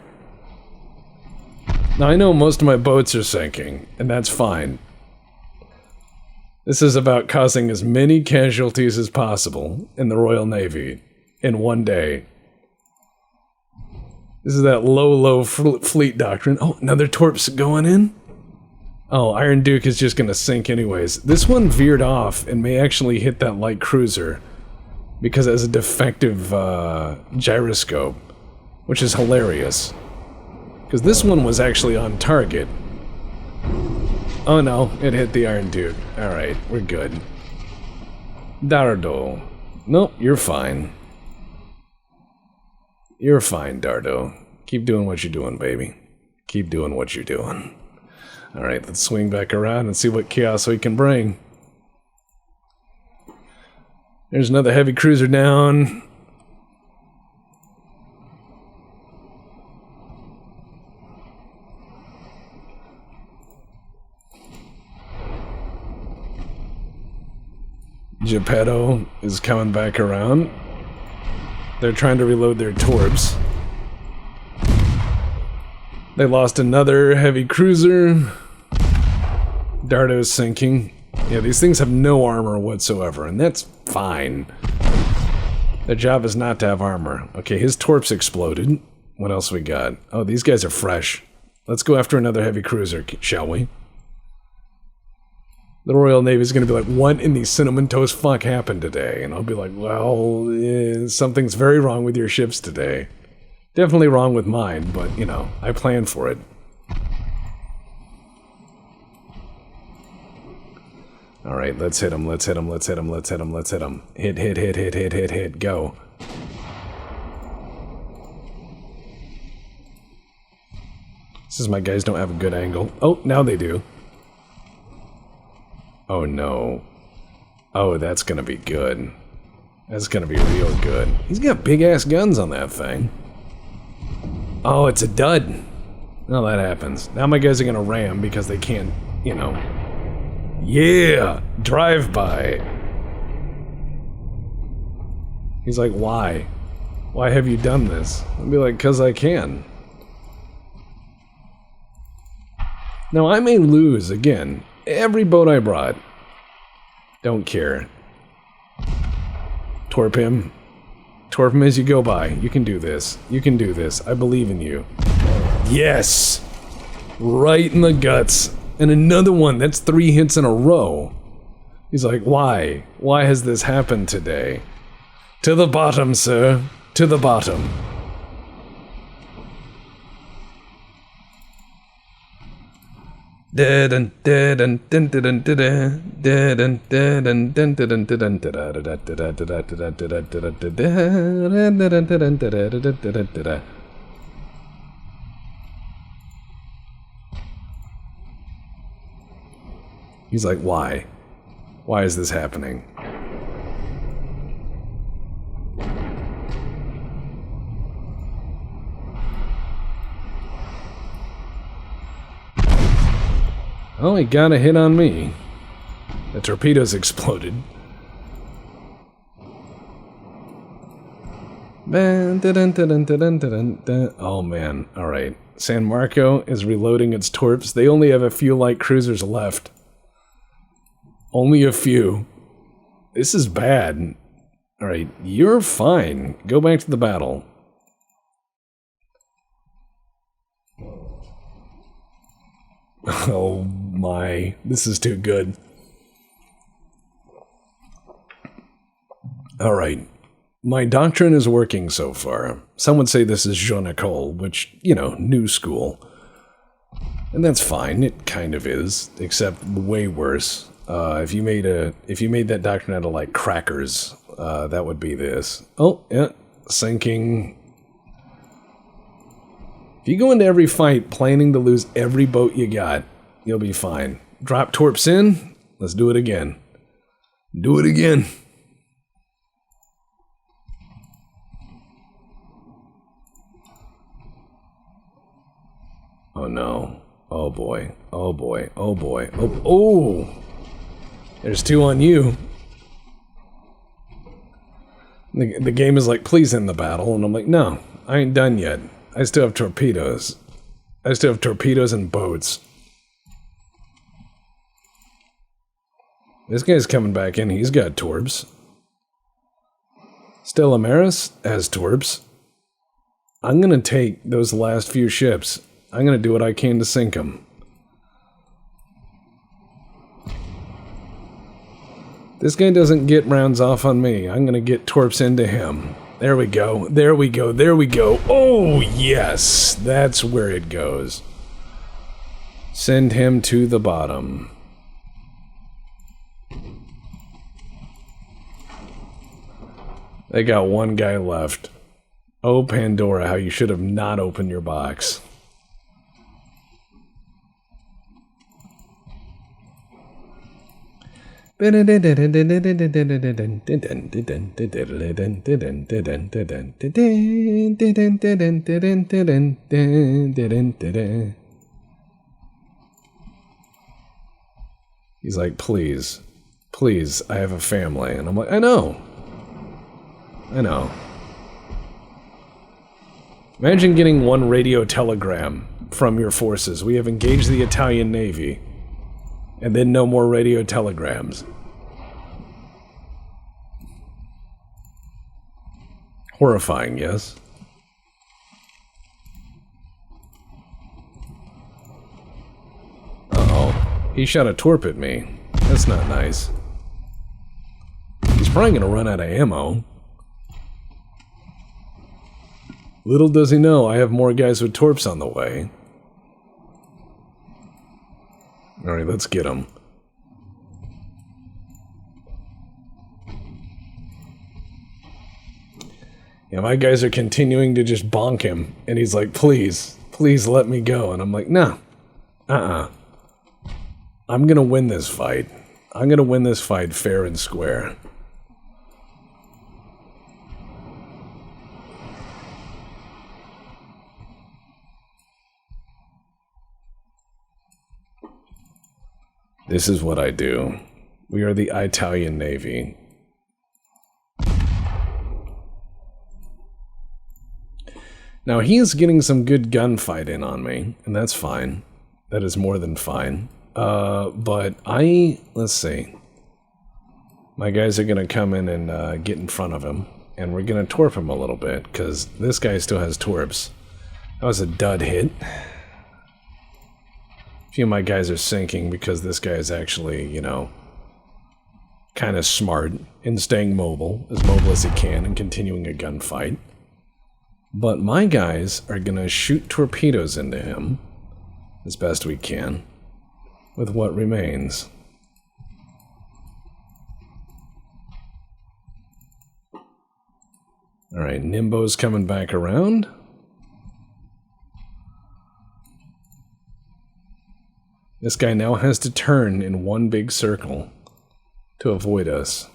Now, I know most of my boats are sinking, and that's fine. This is about causing as many casualties as possible in the Royal Navy in one day. This is that low fleet doctrine. Oh, another torp's going in? Oh, Iron Duke is just gonna sink anyways. This one veered off and may actually hit that light cruiser because it has a defective gyroscope, which is hilarious. Because this one was actually on target. Oh no, it hit the Iron Duke. Alright, we're good. Dardo. Nope, you're fine. You're fine, Dardo. Keep doing what you're doing, baby. Keep doing what you're doing. Alright, let's swing back around and see what chaos we can bring. There's another heavy cruiser down. Geppetto is coming back around. They're trying to reload their torps. They lost another heavy cruiser. Dardo's sinking. Yeah, these things have no armor whatsoever, and that's fine. Their job is not to have armor. Okay, his torps exploded. What else we got? Oh, these guys are fresh. Let's go after another heavy cruiser, shall we? The Royal Navy is going to be like, what in the cinnamon toast fuck happened today? And I'll be like, well, something's very wrong with your ships today. Definitely wrong with mine, but, you know, I planned for it. Alright, let's hit him, let's hit him, let's hit him, let's hit him, let's hit him. Hit, hit, hit, hit, hit, hit, hit, go. This is my guys don't have a good angle. Oh, now they do. Oh no. Oh, that's gonna be good. That's gonna be real good. He's got big-ass guns on that thing. Oh, it's a dud. Well, that happens. Now my guys are gonna ram because they can't, you know... Yeah! Drive-by! He's like, why? Why have you done this? I'll be like, 'cause I can. Now, I may lose, again. Every boat I brought. Don't care. Torp him. Torp him as you go by. You can do this. You can do this. I believe in you. Yes! Right in the guts. And another one. That's 3 hits in a row. He's like, why? Why has this happened today? To the bottom, sir. To the bottom. He's like, why? Why is this happening? Oh, he got a hit on me. The torpedoes exploded. Oh man, alright. San Marco is reloading its torps. They only have a few light cruisers left. Only a few. This is bad. Alright, you're fine. Go back to the battle. Oh my, this is too good. Alright, my doctrine is working so far. Some would say this is Jean Nicole, which, you know, new school. And that's fine, it kind of is, except way worse. If you made that doctrine out of, like, crackers, that would be this. Oh, yeah, sinking. If you go into every fight planning to lose every boat you got, you'll be fine. Drop torps in. Let's do it again. Do it again. Oh no. Oh boy. Oh boy. Oh boy. Oh. Oh! There's 2 on you. The game is like, please end the battle. And I'm like, no, I ain't done yet. I still have torpedoes. I still have torpedoes and boats. This guy's coming back in. He's got torps. Stella Maris has torps. I'm gonna take those last few ships. I'm gonna do what I can to sink them. This guy doesn't get rounds off on me. I'm gonna get torps into him. There we go, there we go, there we go. Oh, yes! That's where it goes. Send him to the bottom. They got 1 guy left. Oh, Pandora, how you should have not opened your box. He's like, please, please, I have a family. And I'm like, I know. I know. Imagine getting one radio telegram from your forces. We have engaged the Italian Navy. And then no more radio telegrams. Horrifying, yes? Uh-oh. He shot a torp at me. That's not nice. He's probably gonna run out of ammo. Little does he know, I have more guys with torps on the way. Alright, let's get him. Yeah, my guys are continuing to just bonk him, and he's like, please, please let me go. And I'm like, no. I'm gonna win this fight. I'm gonna win this fight fair and square. This is what I do. We are the Italian Navy. Now, he is getting some good gunfight in on me, and that's fine. That is more than fine. But let's see. My guys are gonna come in and get in front of him, and we're gonna torp him a little bit, because this guy still has torps. That was a dud hit. A few of my guys are sinking because this guy is actually, you know, kind of smart in staying mobile as he can and continuing a gunfight. But my guys are gonna shoot torpedoes into him as best we can with what remains. Alright, Nimbo's coming back around. This guy now has to turn in one big circle to avoid us.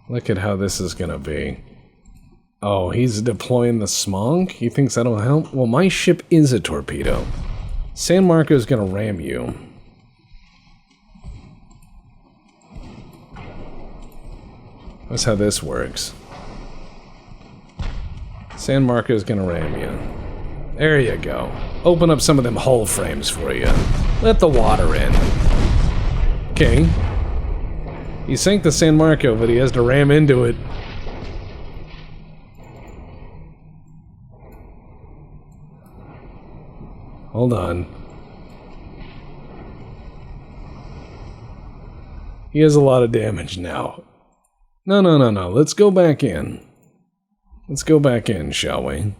Look at how this is gonna be. Oh, he's deploying the smog? He thinks that'll help? Well, my ship is a torpedo. San Marco's gonna ram you. That's how this works. San Marco's gonna ram you. There you go. Open up some of them hull frames for you. Let the water in. Okay. He sank the San Marco, but he has to ram into it. Hold on. He has a lot of damage now. No. Let's go back in. Let's go back in, shall we?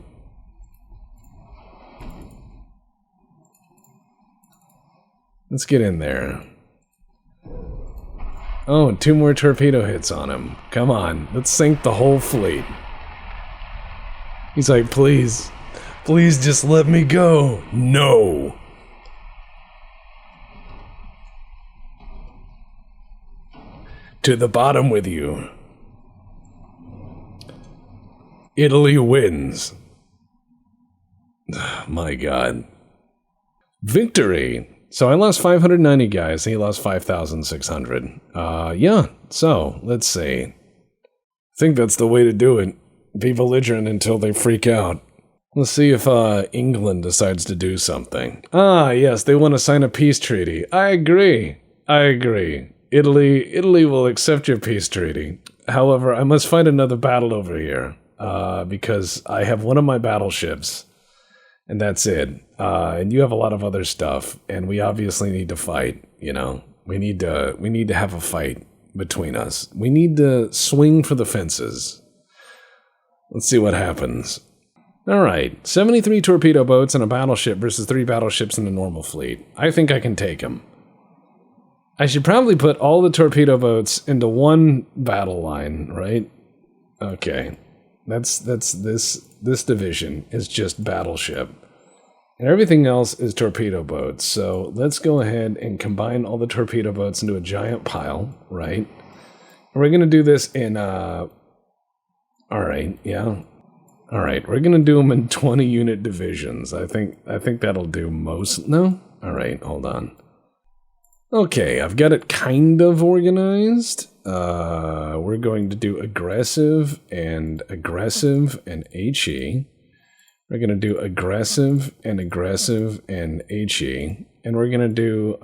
Let's get in there. Oh, 2 more torpedo hits on him. Come on, let's sink the whole fleet. He's like, please, please just let me go. No. To the bottom with you. Italy wins. My God. Victory. So I lost 590 guys, and he lost 5,600. Yeah, so, let's see. I think that's the way to do it. Be belligerent until they freak out. Let's see if England decides to do something. Ah, yes, they want to sign a peace treaty. I agree. Italy will accept your peace treaty. However, I must fight another battle over here, because I have one of my battleships, and that's it. And you have a lot of other stuff, and we obviously need to fight, you know? We need to have a fight between us. We need to swing for the fences. Let's see what happens. Alright, 73 torpedo boats and a battleship versus 3 battleships in a normal fleet. I think I can take them. I should probably put all the torpedo boats into one battle line, right? Okay. This division is just battleship. And everything else is torpedo boats. So let's go ahead and combine all the torpedo boats into a giant pile, right? And we're going to do this in Alright, yeah. Alright, we're gonna do them in 20 unit divisions. I think that'll do most. No? Alright, hold on. Okay, I've got it kind of organized. We're going to do aggressive and HE. We're going to do aggressive and HE. And we're going to do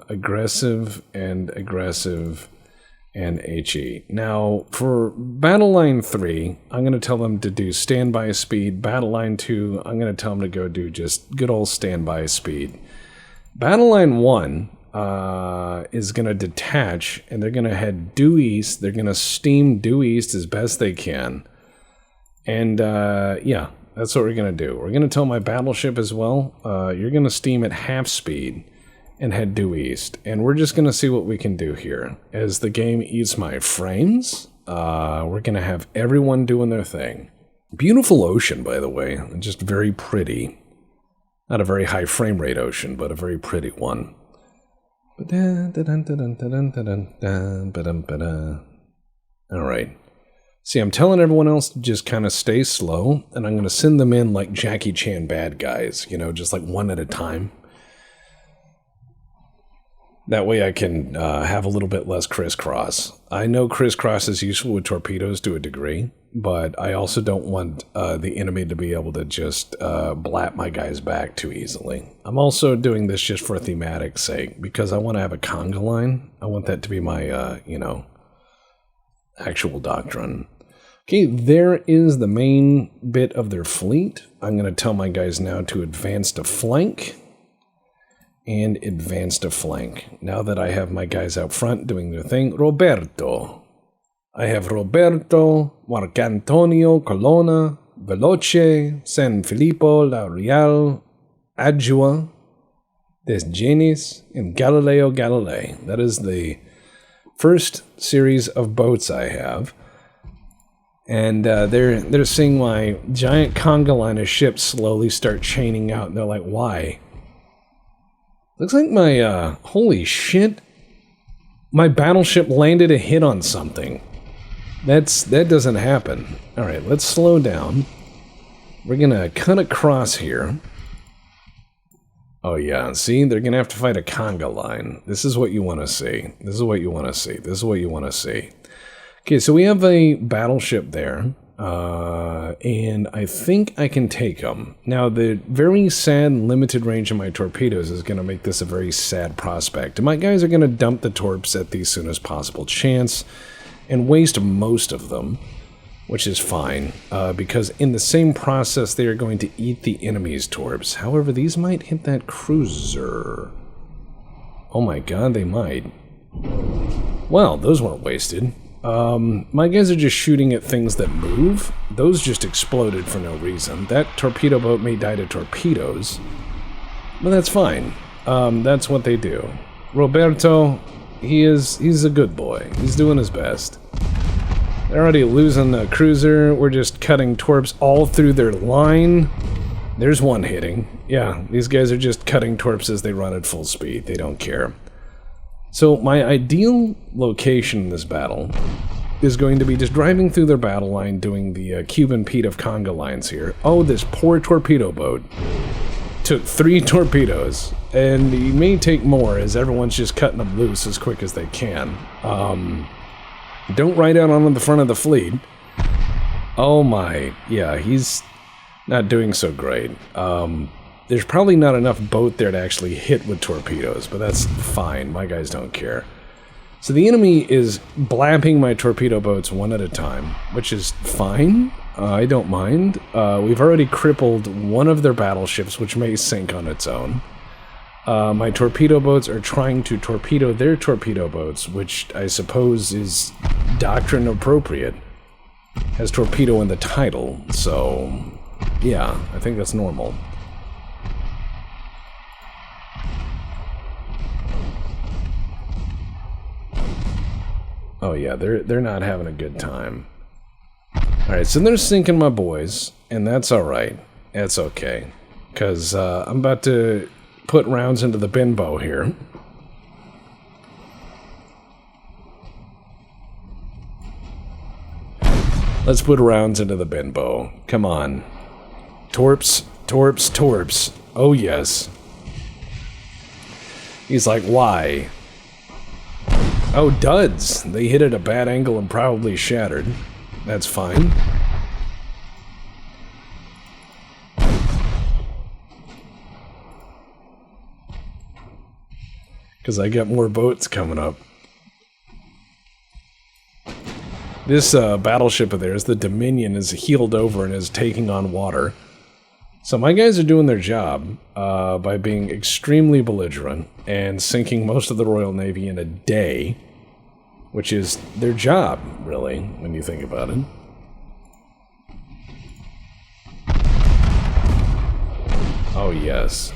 aggressive and HE. Now, for Battle Line 3, I'm going to tell them to do standby speed. Battle Line 2, I'm going to tell them to go do just good old standby speed. Battle Line 1 is going to detach, and they're going to head due east. They're going to steam due east as best they can. And, yeah, that's what we're going to do. We're going to tell my battleship as well, you're going to steam at half speed and head due east. And we're just going to see what we can do here. As the game eats my frames, we're going to have everyone doing their thing. Beautiful ocean, by the way. Just very pretty. Not a very high frame rate ocean, but a very pretty one. Alright. See, I'm telling everyone else to just kind of stay slow, and I'm going to send them in like Jackie Chan bad guys, you know, just like one at a time. That way I can have a little bit less crisscross. I know crisscross is useful with torpedoes to a degree, but I also don't want the enemy to be able to just blap my guys back too easily. I'm also doing this just for thematic sake, because I want to have a conga line. I want that to be my, you know, actual doctrine. Okay, there is the main bit of their fleet. I'm going to tell my guys now to advance to flank. And advance to flank. Now that I have my guys out front doing their thing, Roberto. I have Roberto, Marcantonio, Colonna, Veloce, San Filippo, La Real, Adjua, Desgenis, and Galileo Galilei. That is the first series of boats I have. And they're seeing my giant conga line of ships slowly start chaining out, and they're like, why? Looks like my, holy shit, my battleship landed a hit on something. That doesn't happen. Alright, let's slow down. We're gonna cut across here. Oh yeah, see, they're gonna have to fight a conga line. This is what you want to see. This is what you want to see. This is what you want to see. Okay, so we have a battleship there. And I think I can take them. Now, the very sad limited range of my torpedoes is going to make this a very sad prospect. And my guys are going to dump the torps at the soonest possible chance and waste most of them, which is fine, because in the same process, they are going to eat the enemy's torps. However, these might hit that cruiser. Oh my god, they might. Well, those weren't wasted. My guys are just shooting at things that move. Those just exploded for no reason. That torpedo boat may die to torpedoes, but that's fine. That's what they do. Roberto, he's a good boy. He's doing his best. They're already losing the cruiser. We're just cutting torps all through their line. There's one hitting. Yeah, these guys are just cutting torps as they run at full speed. They don't care. So my ideal location in this battle is going to be just driving through their battle line, doing the Cuban Pete of conga lines here. Oh, this poor torpedo boat took 3 torpedoes, and he may take more as everyone's just cutting them loose as quick as they can. Don't ride out on the front of the fleet. Oh my, yeah, he's not doing so great. There's probably not enough boat there to actually hit with torpedoes, but that's fine. My guys don't care. So the enemy is blapping my torpedo boats one at a time, which is fine. I don't mind. We've already crippled one of their battleships, which may sink on its own. My torpedo boats are trying to torpedo their torpedo boats, which I suppose is doctrine appropriate. Has torpedo in the title, so yeah, I think that's normal. Oh yeah, they're not having a good time. Alright, so they're sinking my boys, and that's alright. That's okay. Because I'm about to put rounds into the Benbow here. Let's put rounds into the Benbow. Come on. Torps, torps, torps. Oh, yes. He's like, why? Oh, duds. They hit at a bad angle and probably shattered. That's fine. Because I got more boats coming up. This battleship of theirs, the Dominion, is heeled over and is taking on water. So my guys are doing their job by being extremely belligerent and sinking most of the Royal Navy in a day, which is their job, really, when you think about it. Oh, yes.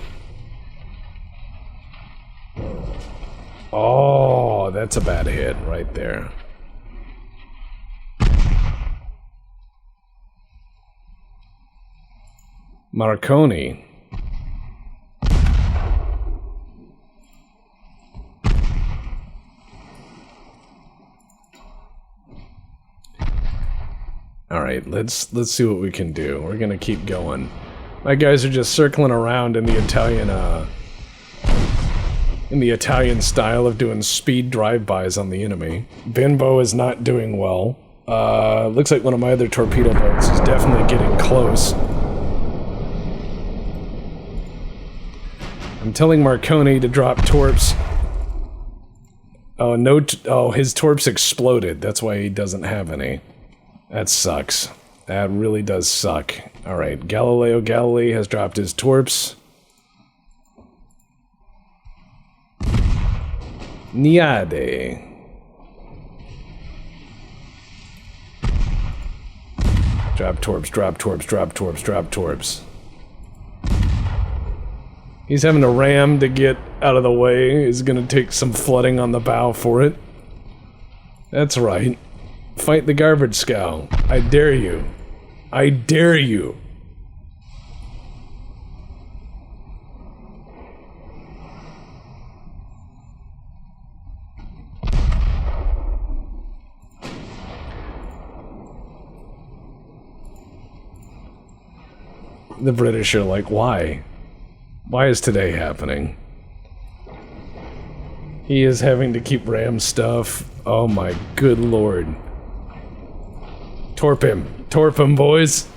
Oh, that's a bad hit right there. Marconi. All right, let's see what we can do. We're gonna keep going. My guys are just circling around in the Italian style of doing speed drive-bys on the enemy. Benbow is not doing well. Looks like one of my other torpedo boats is definitely getting close. I'm telling Marconi to drop torps. Oh, no, oh, his torps exploded. That's why he doesn't have any. That sucks. That really does suck. Alright, Galileo Galilei has dropped his torps. Niade. Drop torps, drop torps, drop torps, drop torps. He's having to ram to get out of the way. He's gonna take some flooding on the bow for it. That's right. Fight the garbage scow. I dare you. I dare you. The British are like, why? Why is today happening? He is having to keep ram stuff. Oh my good lord. Torp him. Torp him, boys.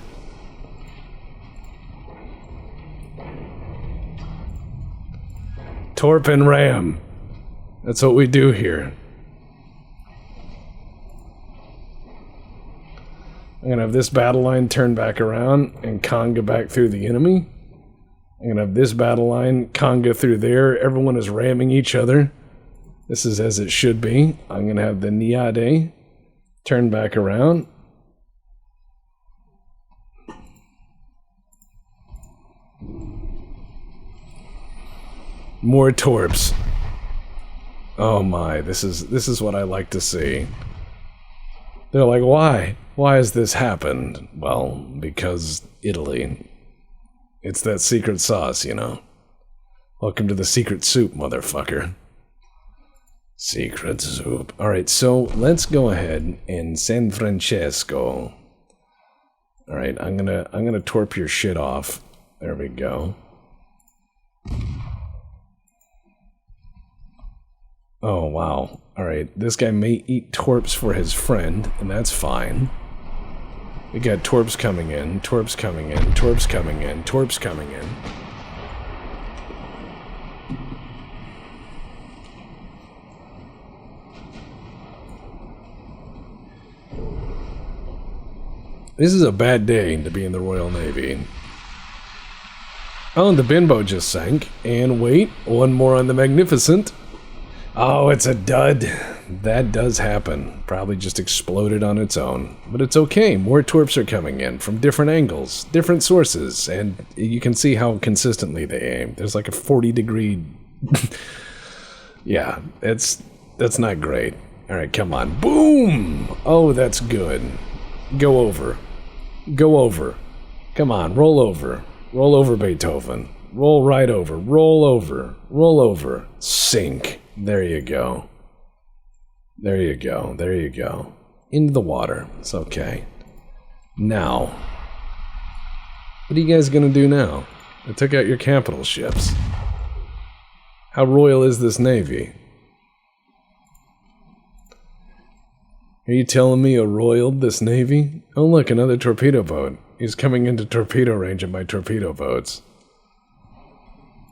Torp and ram. That's what we do here. I'm gonna have this battle line turn back around and conga back through the enemy. I'm gonna have this battle line conga through there. Everyone is ramming each other. This is as it should be. I'm gonna have the Niade turn back around. More torps. Oh my, this is what I like to see. They're like, why? Why has this happened? Well, because Italy. It's that secret sauce, you know. Welcome to the secret soup, motherfucker. Secret soup. Alright, so let's go ahead and San Francesco. Alright, I'm gonna torp your shit off. There we go. Oh, wow. Alright, this guy may eat torps for his friend, and that's fine. We got torps coming in, torps coming in, torps coming in, torps coming in. This is a bad day to be in the Royal Navy. Oh, and the Benbow just sank. And wait, one more on the Magnificent. Oh, it's a dud. That does happen. Probably just exploded on its own. But it's okay. More torps are coming in from different angles, different sources, and you can see how consistently they aim. There's like a 40-degree... yeah, that's not great. Alright, come on. Boom! Oh, that's good. Go over. Go over. Come on, roll over. Roll over, Beethoven. Roll right over. Roll over. Roll over. Sink. There you go. There you go. There you go. Into the water. It's okay. Now, what are you guys gonna do now? I took out your capital ships. How royal is this navy? Are you telling me I roiled this navy? Oh look, another torpedo boat. He's coming into torpedo range of my torpedo boats.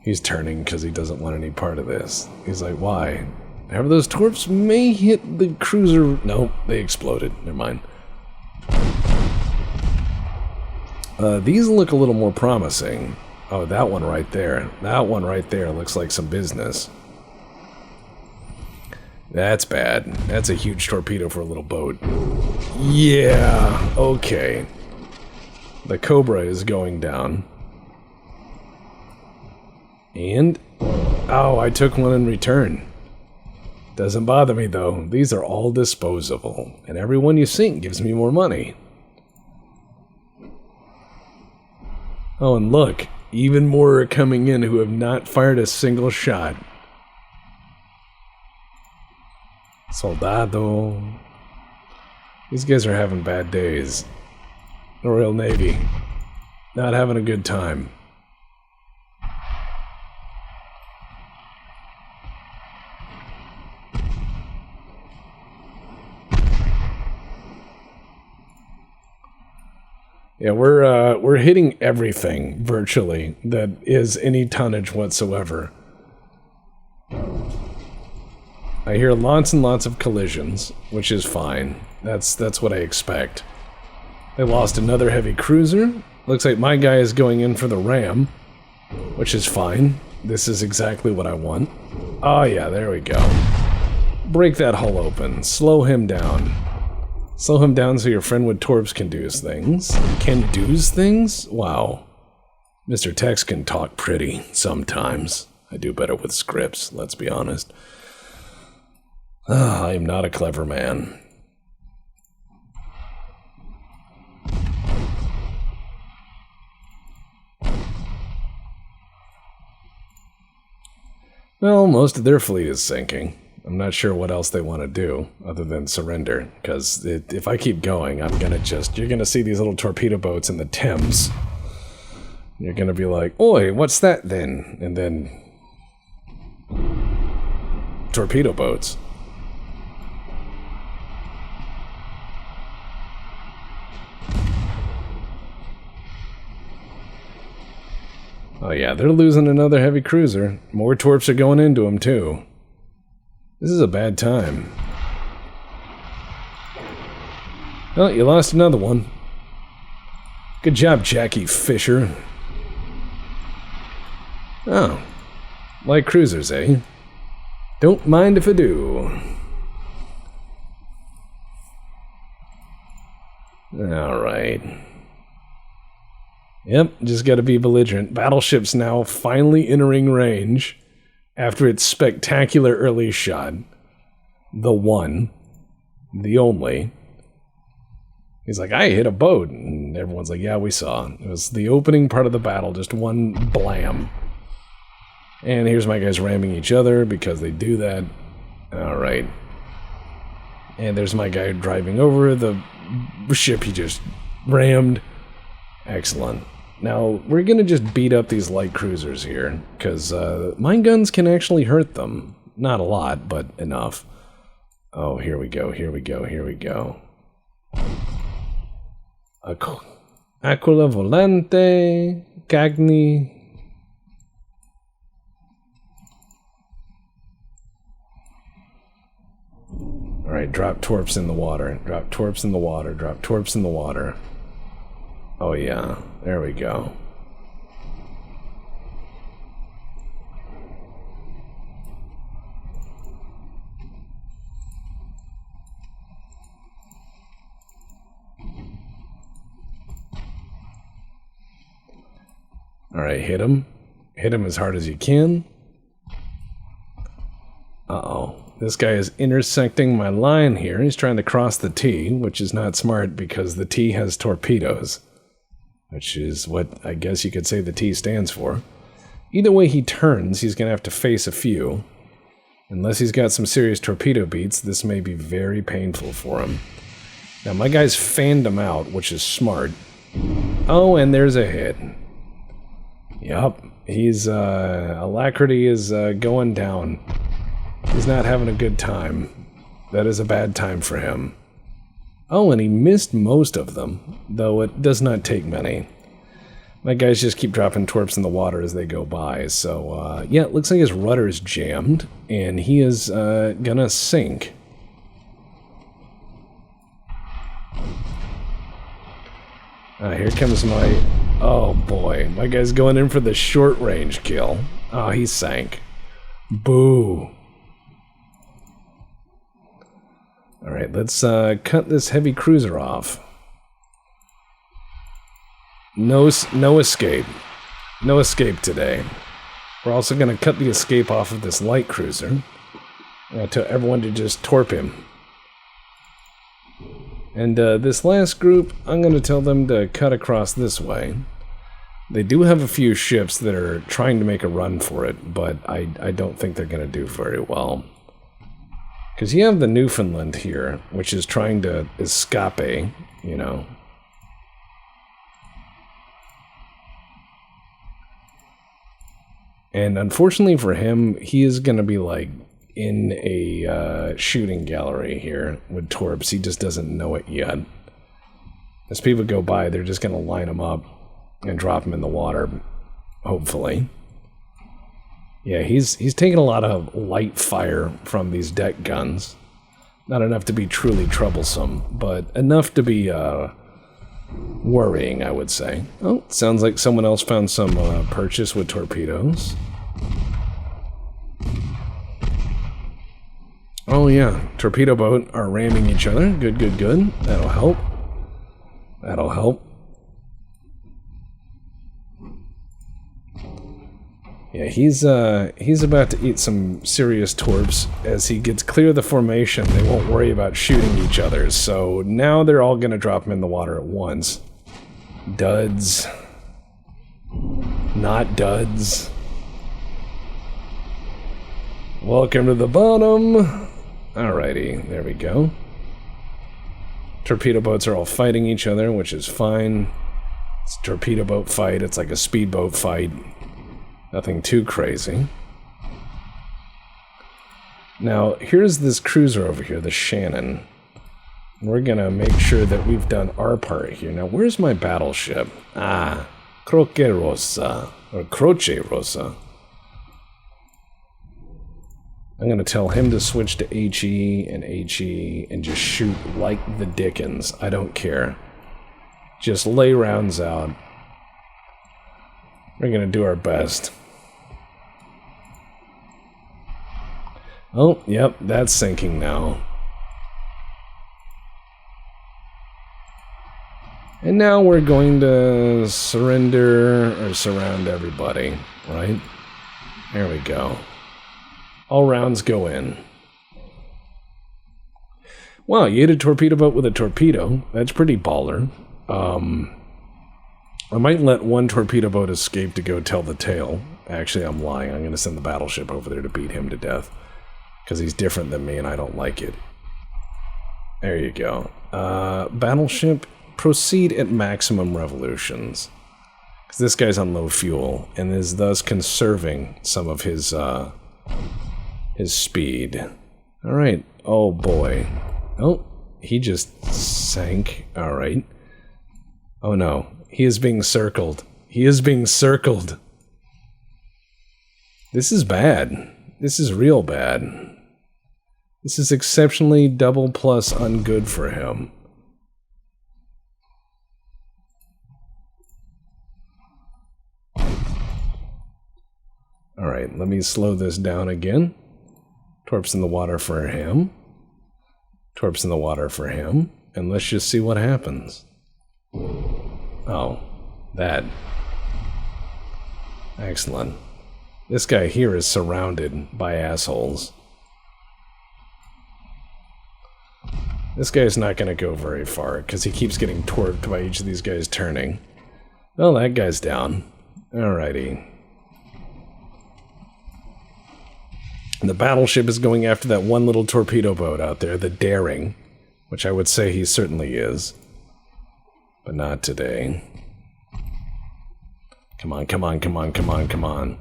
He's turning because he doesn't want any part of this. He's like, why? However, those torps may hit the cruiser... Nope, they exploded. Never mind. These look a little more promising. Oh, that one right there. That one right there looks like some business. That's bad. That's a huge torpedo for a little boat. Yeah, okay. The Cobra is going down. And... oh, I took one in return. Doesn't bother me, though. These are all disposable. And every one you sink gives me more money. Oh, and look. Even more are coming in who have not fired a single shot. Soldado. These guys are having bad days. The Royal Navy. Not having a good time. Yeah, we're hitting everything, virtually, that is any tonnage whatsoever. I hear lots and lots of collisions, which is fine. That's what I expect. They lost another heavy cruiser. Looks like my guy is going in for the ram, which is fine. This is exactly what I want. Oh yeah, there we go. Break that hull open. Slow him down. Slow him down so your friend with torps can do things. Can do's things? Wow. Mr. Tex can talk pretty sometimes. I do better with scripts, let's be honest. I am not a clever man. Well, most of their fleet is sinking. I'm not sure what else they want to do other than surrender, because if I keep going, I'm gonna you're gonna see these little torpedo boats in the Thames. You're gonna be like, oi, what's that then? And then torpedo boats. Oh yeah, they're losing another heavy cruiser. More torps are going into them too. This is a bad time. Oh, you lost another one. Good job, Jackie Fisher. Oh. Light cruisers, eh? Don't mind if I do. Alright. Yep, just gotta be belligerent. Battleship's now finally entering range. After its spectacular early shot, the one, the only. He's like, I hit a boat. And everyone's like, yeah, we saw. It was the opening part of the battle, just one blam. And here's my guys ramming each other because they do that. Alright. And there's my guy driving over the ship he just rammed. Excellent. Now, we're gonna just beat up these light cruisers here, because mine guns can actually hurt them. Not a lot, but enough. Oh, here we go, here we go, here we go. Aquila Volante, Cagni. Alright, drop torps in the water, drop torps in the water, drop torps in the water. Oh yeah, there we go. Alright, hit him. Hit him as hard as you can. Uh-oh. This guy is intersecting my line here. He's trying to cross the T, which is not smart because the T has torpedoes. Which is what I guess you could say the T stands for. Either way he turns, he's going to have to face a few. Unless he's got some serious torpedo beats, this may be very painful for him. Now, my guy's fanned him out, which is smart. Oh, and there's a hit. Yup. He's, Alacrity is, going down. He's not having a good time. That is a bad time for him. Oh, and he missed most of them, though it does not take many. My guys just keep dropping torps in the water as they go by, so, yeah, it looks like his rudder is jammed, and he is, gonna sink. Here comes my... Oh boy, my guy's going in for the short-range kill. Oh, he sank. Boo. Alright, let's cut this heavy cruiser off. No escape. No escape today. We're also going to cut the escape off of this light cruiser. Tell everyone to just torp him. And this last group, I'm going to tell them to cut across this way. They do have a few ships that are trying to make a run for it, but I don't think they're going to do very well. Because you have the Newfoundland here, which is trying to escape, you know. And unfortunately for him, he is going to be like in a shooting gallery here with torps. He just doesn't know it yet. As people go by, they're just going to line him up and drop him in the water, hopefully. Yeah, he's taking a lot of light fire from these deck guns. Not enough to be truly troublesome, but enough to be worrying, I would say. Oh, sounds like someone else found some purchase with torpedoes. Oh yeah, torpedo boat are ramming each other. Good, good, good. That'll help. That'll help. Yeah, he's about to eat some serious torps. As he gets clear of the formation, they won't worry about shooting each other. So now they're all gonna drop him in the water at once. Duds. Not duds. Welcome to the bottom. Alrighty, there we go. Torpedo boats are all fighting each other, which is fine. It's a torpedo boat fight. It's like a speedboat fight. Nothing too crazy. Now, here's this cruiser over here, the Shannon. We're gonna make sure that we've done our part here. Now, where's my battleship? Ah, Croce Rossa, or Croce Rossa. I'm gonna tell him to switch to HE and just shoot like the dickens. I don't care. Just lay rounds out. We're gonna do our best. Oh, yep, that's sinking now. And now we're going to surrender or surround everybody, right? There we go. All rounds go in. Wow, you hit a torpedo boat with a torpedo. That's pretty baller. I might let one torpedo boat escape to go tell the tale. Actually, I'm lying. I'm going to send the battleship over there to beat him to death. Because he's different than me and I don't like it. There you go. Battleship, proceed at maximum revolutions. Because this guy's on low fuel and is thus conserving some of his speed. Alright. Oh boy. Oh, he just sank. Alright. Oh no. He is being circled. He is being circled. This is bad. This is real bad. This is exceptionally double plus ungood for him. Alright, let me slow this down again. Torps in the water for him. Torps in the water for him. And let's just see what happens. Oh, that. Excellent. This guy here is surrounded by assholes. This guy's not going to go very far, because he keeps getting torped by each of these guys turning. Well, that guy's down. Alrighty. The battleship is going after that one little torpedo boat out there, the Daring. Which I would say he certainly is. But not today. Come on, come on, come on, come on, come on.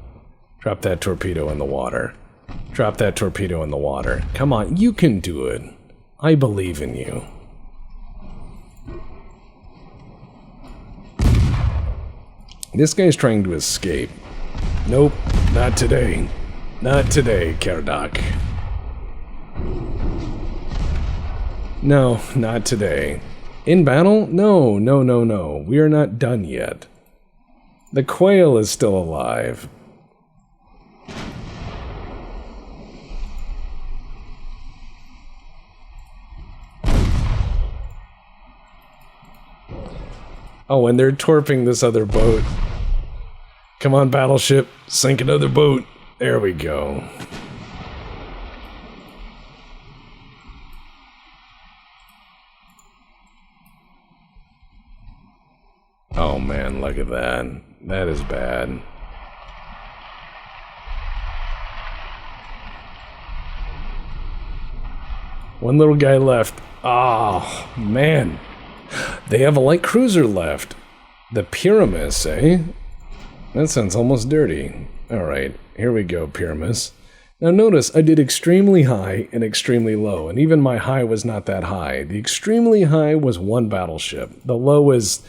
Drop that torpedo in the water. Drop that torpedo in the water. Come on, you can do it. I believe in you. This guy's trying to escape. Nope, not today. Not today, Karadak. No, not today. In battle? No, no, no, no. We are not done yet. The quail is still alive. Oh, and they're torping this other boat. Come on, battleship. Sink another boat. There we go. Oh man, look at that. That is bad. One little guy left. Oh, man. They have a light cruiser left. The Pyramus, eh? That sounds almost dirty. Alright, here we go, Pyramus. Now notice, I did extremely high and extremely low, and even my high was not that high. The extremely high was one battleship. The low is,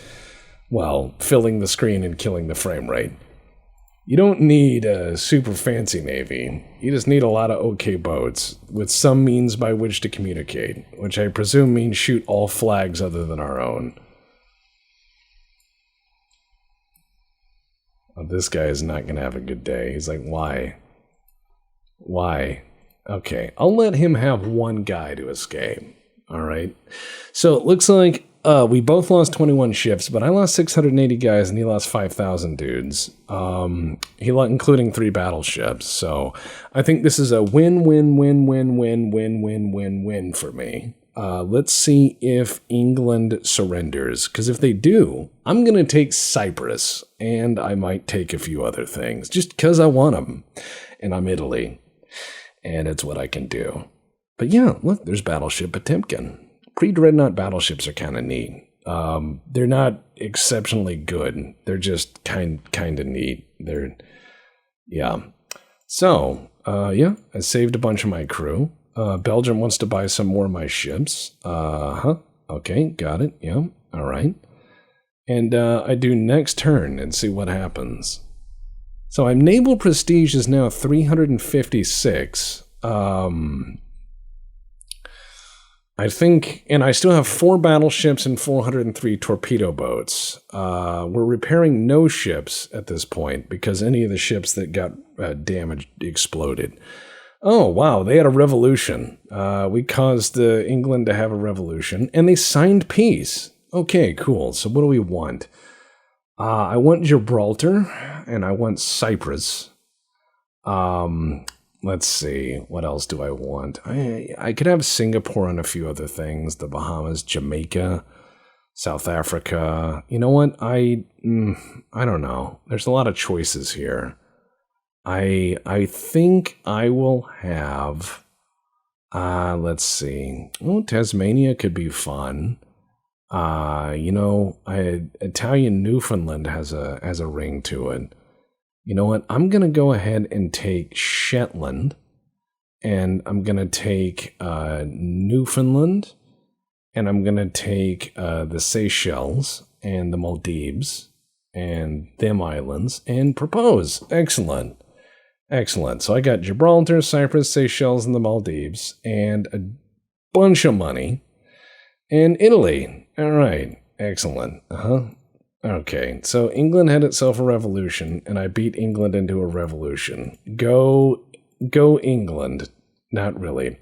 well, filling the screen and killing the frame rate. You don't need a super fancy navy. You just need a lot of okay boats, with some means by which to communicate, which I presume means shoot all flags other than our own. Oh, this guy is not going to have a good day. He's like, why? Why? Okay, I'll let him have one guy to escape. Alright. So it looks like we both lost 21 ships, but I lost 680 guys and he lost 5,000 dudes. Including 3 battleships. So I think this is a win-win-win-win-win-win-win-win-win for me. Let's see if England surrenders, because if they do, I'm going to take Cyprus, and I might take a few other things, just because I want them. And I'm Italy, and it's what I can do. But yeah, look, there's Battleship Potemkin. Pre-Dreadnought battleships are kind of neat. They're not exceptionally good. They're just kind of neat. Yeah. So, yeah, I saved a bunch of my crew. Belgium wants to buy some more of my ships. Okay, got it. Yeah, all right. And I do next turn and see what happens. So my naval prestige is now 356. I think, and I still have 4 battleships and 403 torpedo boats. We're repairing no ships at this point because any of the ships that got damaged exploded. Oh, wow, they had a revolution. We caused England to have a revolution, and they signed peace. Okay, cool. So what do we want? I want Gibraltar, and I want Cyprus. Let's see, what else do I want? I could have Singapore and a few other things, the Bahamas, Jamaica, South Africa. You know what? I don't know. There's a lot of choices here. I think I will have, let's see. Oh, Tasmania could be fun. Italian Newfoundland has a ring to it. You know what? I'm going to go ahead and take Shetland, and I'm going to take Newfoundland, and I'm going to take the Seychelles and the Maldives and them islands and propose. Excellent. Excellent. So I got Gibraltar, Cyprus, Seychelles, and the Maldives, and a bunch of money, and Italy. All right. Excellent. Okay, so England had itself a revolution, and I beat England into a revolution. Go England. Not really.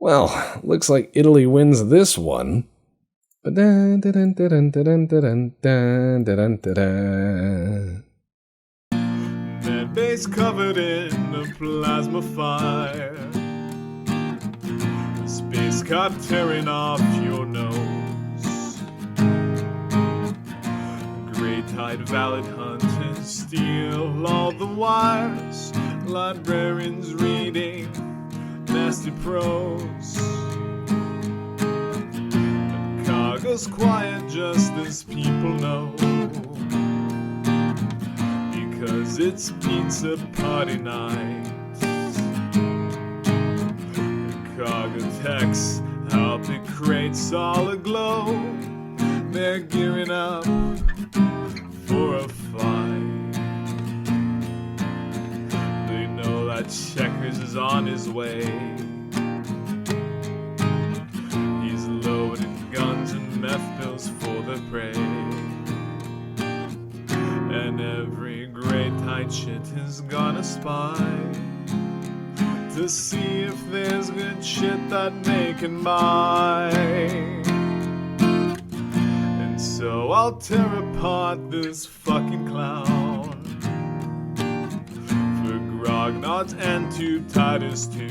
Well, looks like Italy wins this one. That base covered in a plasma fire. Space card tearing off your nose. Tide valid hunters steal all the wires. Librarians reading nasty prose. feels quiet just as people know, because it's pizza party night. The cargo techs out the crates all aglow. They're gearing up for a fight. They know that Checkers is on his way. He's loading guns and meth bills for the prey. And every great tight shit is gonna spy to see if there's good shit that they can buy. And so I'll tear apart this fucking clown for grognards and tube Titus too.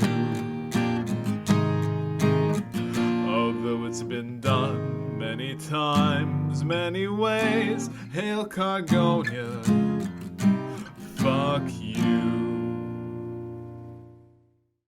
Although it's been done many times, many ways, hail Cargonia, fuck you.